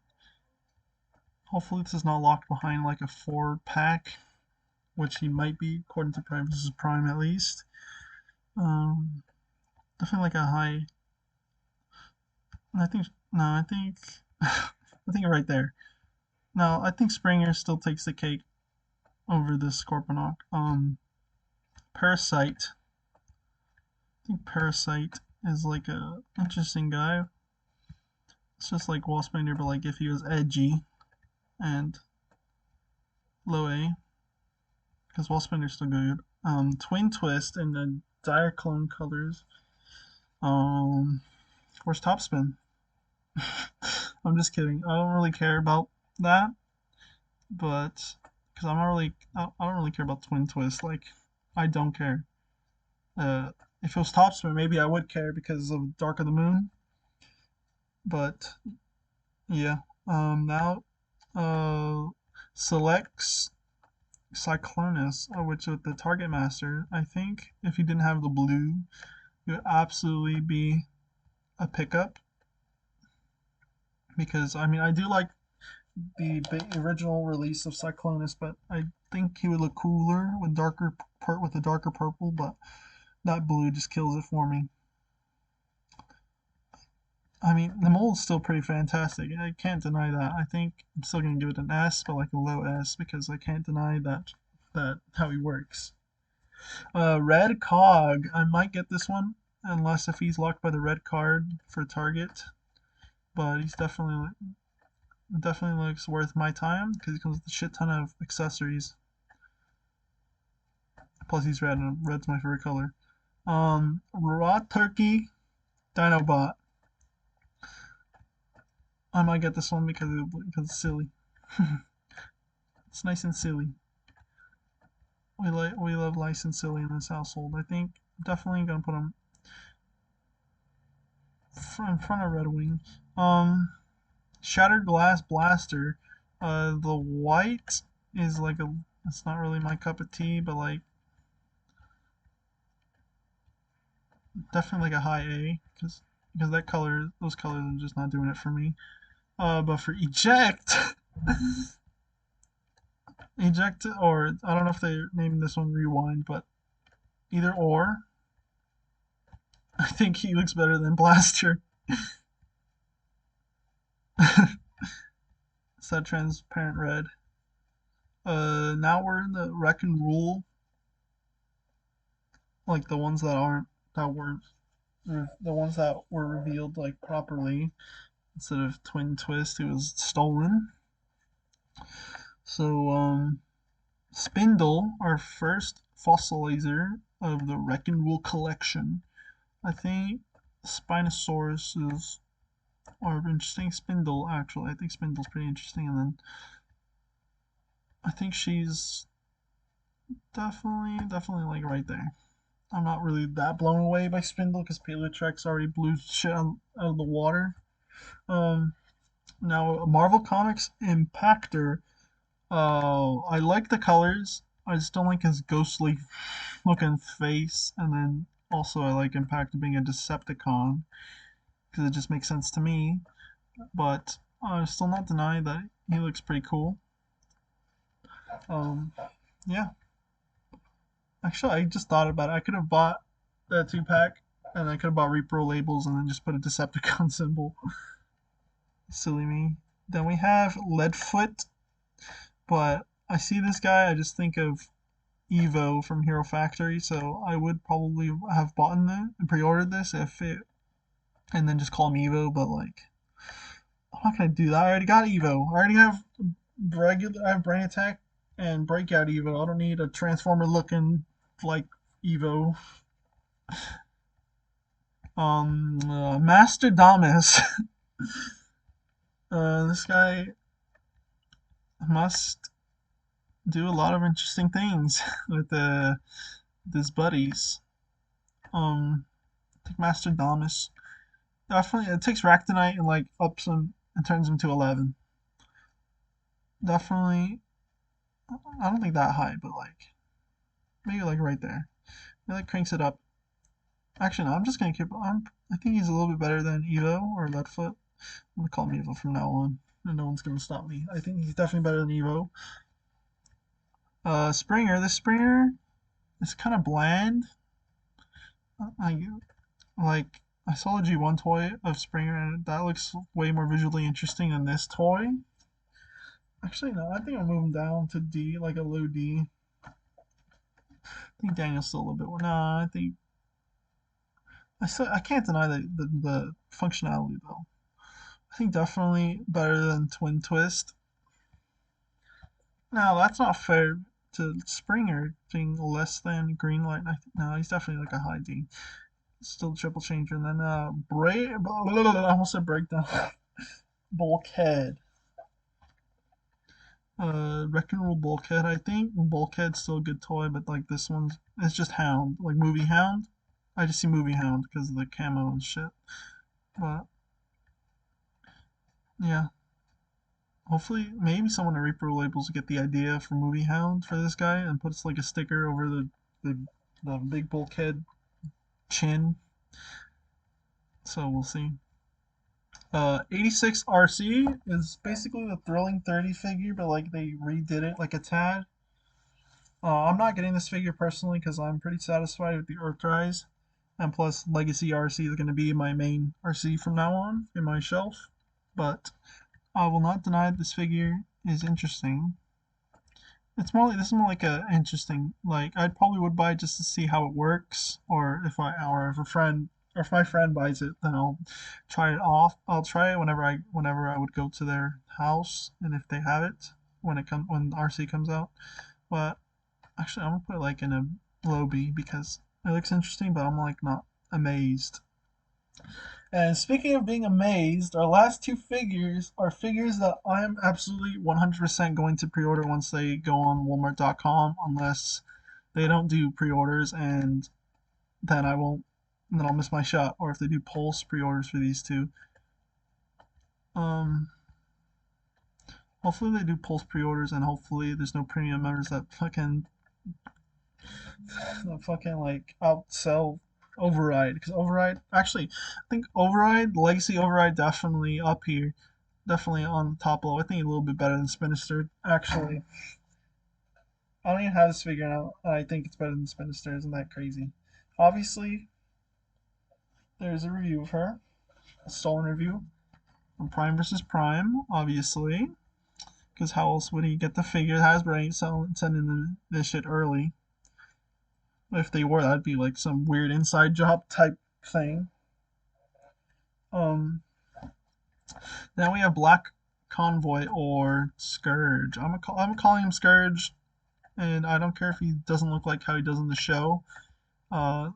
hopefully this is not locked behind like a 4-pack, which he might be according to Prime vs. Prime at least. Um, Definitely like a high. I think no, I think I think right there. No, I think Springer still takes the cake over this Scorponok. Parasite. I think Parasite is like a interesting guy. It's just like Waspinator, but like if he was edgy and low A, because Waspinder's still good. Twin Twist in the Dire Clone colors. Where's Topspin? I'm just kidding. I don't really care about that, but because I don't really care about Twin Twist. Like, I don't care. If it was Topspin, maybe I would care because of Dark of the Moon. But yeah. Now, uh, selects Cyclonus, which with the Target Master, I think if he didn't have the blue, it would absolutely be a pickup. Because I mean, I do like the original release of Cyclonus, but I think he would look cooler with with a darker purple. But that blue just kills it for me. I mean, the mold's still pretty fantastic. I can't deny that. I think I'm still gonna give it an S, but like a low S, because I can't deny that how he works. Red Cog. I might get this one, unless if he's locked by the red card for target. But he's definitely looks worth my time because he comes with a shit ton of accessories. Plus he's red, and red's my favorite color. Raw Turkey Dinobot. I might get this one because it's silly. It's nice and silly. We love nice and silly in this household. I think definitely gonna put them in front of Red Wing. Um, Shattered Glass Blaster. The white is like a. It's not really my cup of tea, but like definitely like a high A because that color, those colors are just not doing it for me. But for eject, eject, or I don't know if they're naming this one rewind, but either or. I think he looks better than Blaster. It's that transparent red. Now we're in the Wreck and Rule, like the ones that weren't the ones that were revealed like properly instead of Twin Twist. It was stolen. So Spindle, our first fossilizer of the Wreck and Rule collection. I think Spinosaurus are interesting. Spindle, actually, I think Spindle's pretty interesting, and then I think she's definitely like right there. I'm not really that blown away by Spindle because Paleotrex already blew shit out of the water. Um, Now Marvel Comics Impactor. I like the colors. I just don't like his ghostly looking face, and then also I like Impactor being a Decepticon because it just makes sense to me. But I'm still not denying that he looks pretty cool. Um, yeah. Actually, I just thought about it. I could have bought that 2 pack, and I could have bought Repro labels and then just put a Decepticon symbol. Silly me. Then we have Leadfoot, but I see this guy, I just think of Evo from Hero Factory, so I would probably have bought it and pre-ordered this if it, and then just call him Evo. But like, I'm not gonna do that. I already got Evo. I already have regular. I have Brain Attack and Breakout Evo. I don't need a Transformer looking like Evo. Master Damas. This guy must do a lot of interesting things with his buddies. I think Master Damas definitely it takes Ractonite and like ups him and turns him to 11. Definitely, I don't think that high, but like maybe like right there. It like cranks it up. Actually, no, I'm just gonna keep. I think he's a little bit better than Evo or Leadfoot. I'm gonna call him Evo from now on, and no one's gonna stop me. I think he's definitely better than Evo. Springer. This Springer is kind of bland. I like I saw the G1 toy of Springer, and that looks way more visually interesting than this toy. Actually, no, I think I'll move him down to D, like a low D. I think Daniel's still a little bit. No, I think I can't deny the functionality though. I think definitely better than Twin Twist. No, that's not fair to Springer being less than Greenlight. No, he's definitely like a high D. Still triple changer. And then I almost said breakdown. Bulkhead. Wrecking Rule Bulkhead. I think Bulkhead's still a good toy, but like this one's it's just Hound, like Movie Hound. I just see Movie Hound because of the camo and shit. But yeah, hopefully maybe someone at Reaper Labels will get the idea for Movie Hound for this guy and puts like a sticker over the, the big Bulkhead chin. So we'll see. 86 RC is basically the Thrilling 30 figure, but like they redid it like a tad. I'm not getting this figure personally because I'm pretty satisfied with the Earthrise. And plus, Legacy RC is going to be my main RC from now on in my shelf. But I will not deny this figure is interesting. It's more like this is more like a interesting like I probably would buy it just to see how it works, or if my friend buys it, then I'll try it off. I'll try it whenever I would go to their house, and if they have it when RC comes out. But actually, I'm gonna put it like in a low B because It looks interesting, but I'm like not amazed. And speaking of being amazed, our last two figures are figures that I am absolutely 100% going to pre-order once they go on Walmart.com, unless they don't do pre-orders, and then I won't. Then I'll miss my shot. Or if they do Pulse pre-orders for these two, um, hopefully they do Pulse pre-orders, and hopefully there's no premium members that fucking like outsell Override, because Override actually, I think Override, Legacy Override, definitely up here, definitely on top low. I think a little bit better than Spinister. Actually, I don't even have this figure out. I think it's better than Spinister. Isn't that crazy? Obviously, there's a review of her, a stolen review from Prime versus Prime. Obviously, because how else would he get the figure? Hasbro ain't sending this shit early. If they were, that'd be like some weird inside job type thing. Um, Then we have Black Convoy or Scourge. I'm calling him Scourge, and I don't care if he doesn't look like how he does in the show. Uh,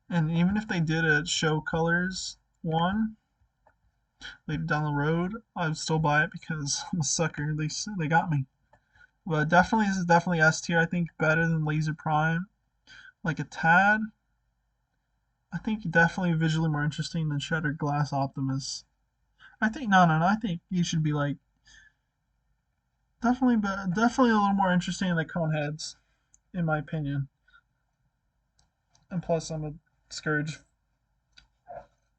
and even if they did a show colors one later down the road, I'd still buy it because I'm a sucker. They got me. But definitely, this is definitely S tier. I think better than Laser Prime, like a tad. I think definitely visually more interesting than Shattered Glass Optimus. I think no. I think he should be like definitely a little more interesting than the Coneheads, in my opinion. And plus, I'm a Scourge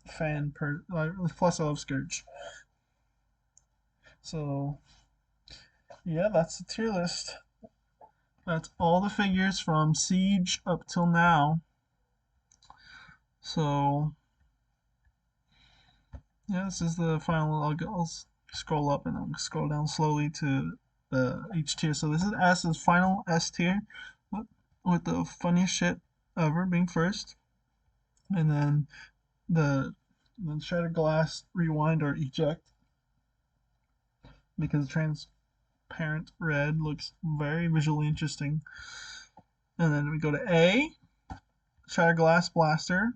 fan. Plus, I love Scourge. So yeah, that's the tier list. That's all the figures from Siege up till now. So yeah, this is the final. I'll scroll up and I'll scroll down slowly to each tier. So this is S's final S tier, with the funniest shit ever being first, and then the Shattered Glass Rewind or Eject, because transparent red looks very visually interesting. And then we go to A, Shattered Glass Blaster.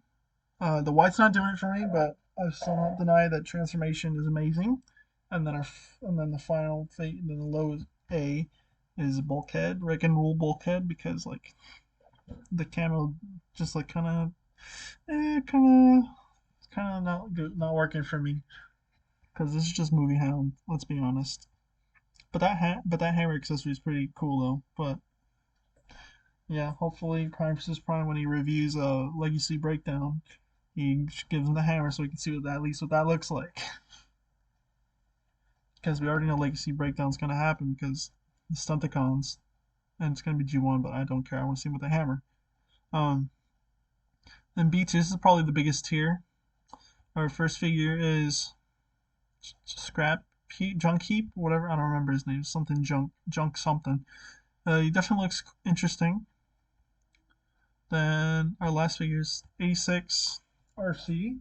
The white's not doing it for me, but I still don't deny that transformation is amazing. And then the final fate, and then the low A is Bulkhead, Wreck and Rule Bulkhead, because like the camo just like kind of not good, not working for me. Because this is just movie hound. Let's be honest. But that hammer accessory is pretty cool though. But yeah, hopefully Prime vs. Prime, when he reviews a Legacy Breakdown, he gives him the hammer so we can see at least what that looks like. Because we already know Legacy Breakdown's gonna happen because the Stunticons, and it's gonna be G1, but I don't care. I want to see him with the hammer. Um, then B2, this is probably the biggest tier. Our first figure is Junk Heap, whatever. I don't remember his name. Something Junk something. He definitely looks interesting. Then our last figure is 86 RC,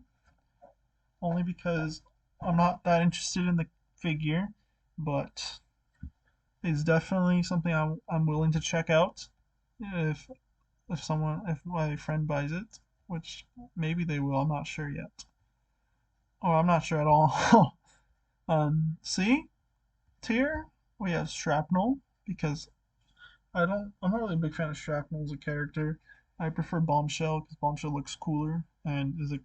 only because I'm not that interested in the figure, but it's definitely something I'm willing to check out if if my friend buys it, which maybe they will. I'm not sure yet. Oh, I'm not sure at all. C tier, we have Shrapnel, because I'm not really a big fan of Shrapnel as a character. I prefer Bombshell because Bombshell looks cooler and is a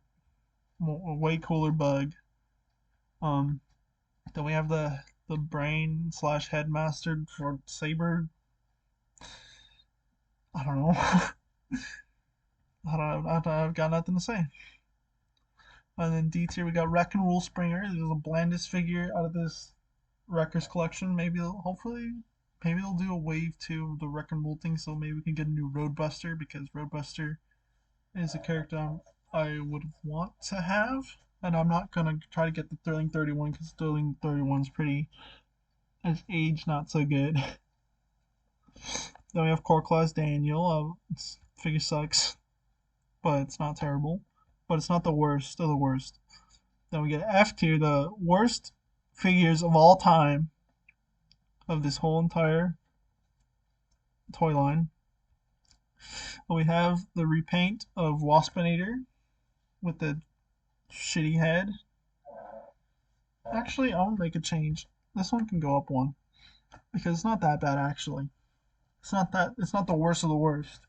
way cooler bug. Um, then we have the brain slash headmaster for Saber. I don't know. I've got nothing to say. And then D tier we got Wreck and Rule Springer. This is the blandest figure out of this Wreckers collection. Hopefully, maybe they'll do a wave 2 of the Wreck and Rule thing, so maybe we can get a new Roadbuster, because Roadbuster is a character I would want to have. And I'm not gonna try to get the Thrilling 31 because Thrilling 31 is pretty, as age not so good. Then we have Core Class Daniel. Figure sucks, but it's not terrible. But it's not the worst of the worst. Then we get F tier, the worst figures of all time of this whole entire toy line. We have the repaint of Waspinator with the shitty head. Actually, I'll make a change. This one can go up one because it's not that bad actually. It's not the worst of the worst,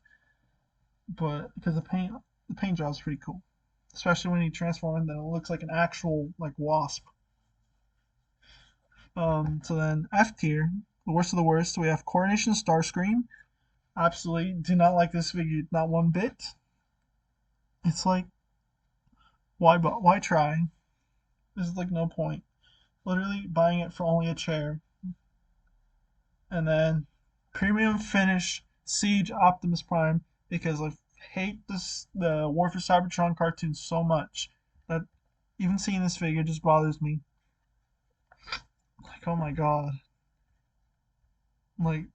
but because the paint job is pretty cool, especially when you transform and then it looks like an actual like wasp. So then F tier, the worst of the worst, we have Coronation Starscream. Absolutely do not like this figure, not one bit. It's like why try? There's like no point. Literally buying it for only a chair. And then premium finish Siege Optimus Prime because I hate the War for Cybertron cartoon so much that even seeing this figure just bothers me. Like, oh my god. Like,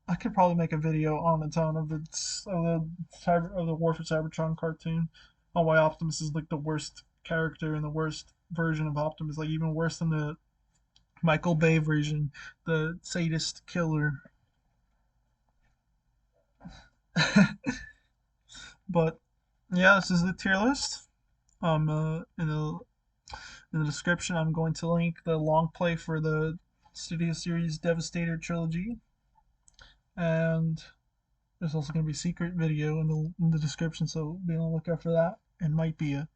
I could probably make a video on its own of the War for Cybertron cartoon on why Optimus is like the worst character and the worst version of Optimus, like even worse than the Michael Bay version, the sadist killer. But yeah, this is the tier list. In the description, I'm going to link the long play for the Studio Series Devastator trilogy, and there's also going to be a secret video in the description, so be on the lookout for that. It might be a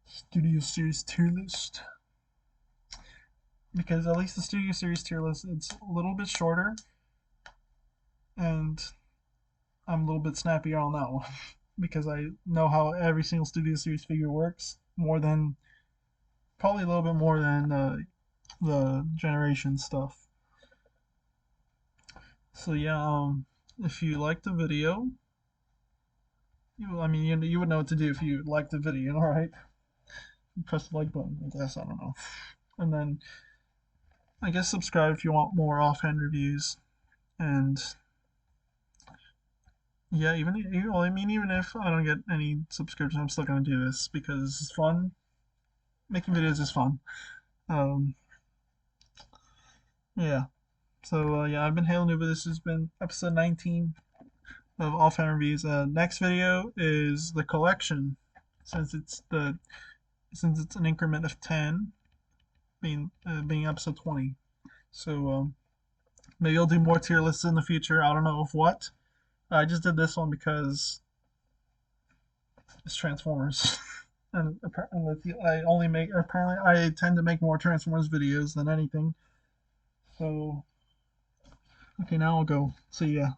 Studio Series tier list because at least the Studio Series tier list it's a little bit shorter, and I'm a little bit snappier on that one because I know how every single Studio Series figure works more than probably a little bit more than the generation stuff. So yeah, if you liked the video, you would know what to do if you liked the video, all right? You press the like button, I guess, I don't know. And then I guess subscribe if you want more offhand reviews. And yeah, even if I don't get any subscriptions, I'm still gonna do this because it's fun. Making videos is fun. Um, yeah. So yeah, I've been Halo Nuba. This has been episode 19 of Offhand Reviews. Next video is the collection, since it's an increment of 10, being episode 20. So maybe I'll do more tier lists in the future. I don't know of what. I just did this one because it's Transformers. And apparently I tend to make more Transformers videos than anything. So okay, now I'll go. See ya.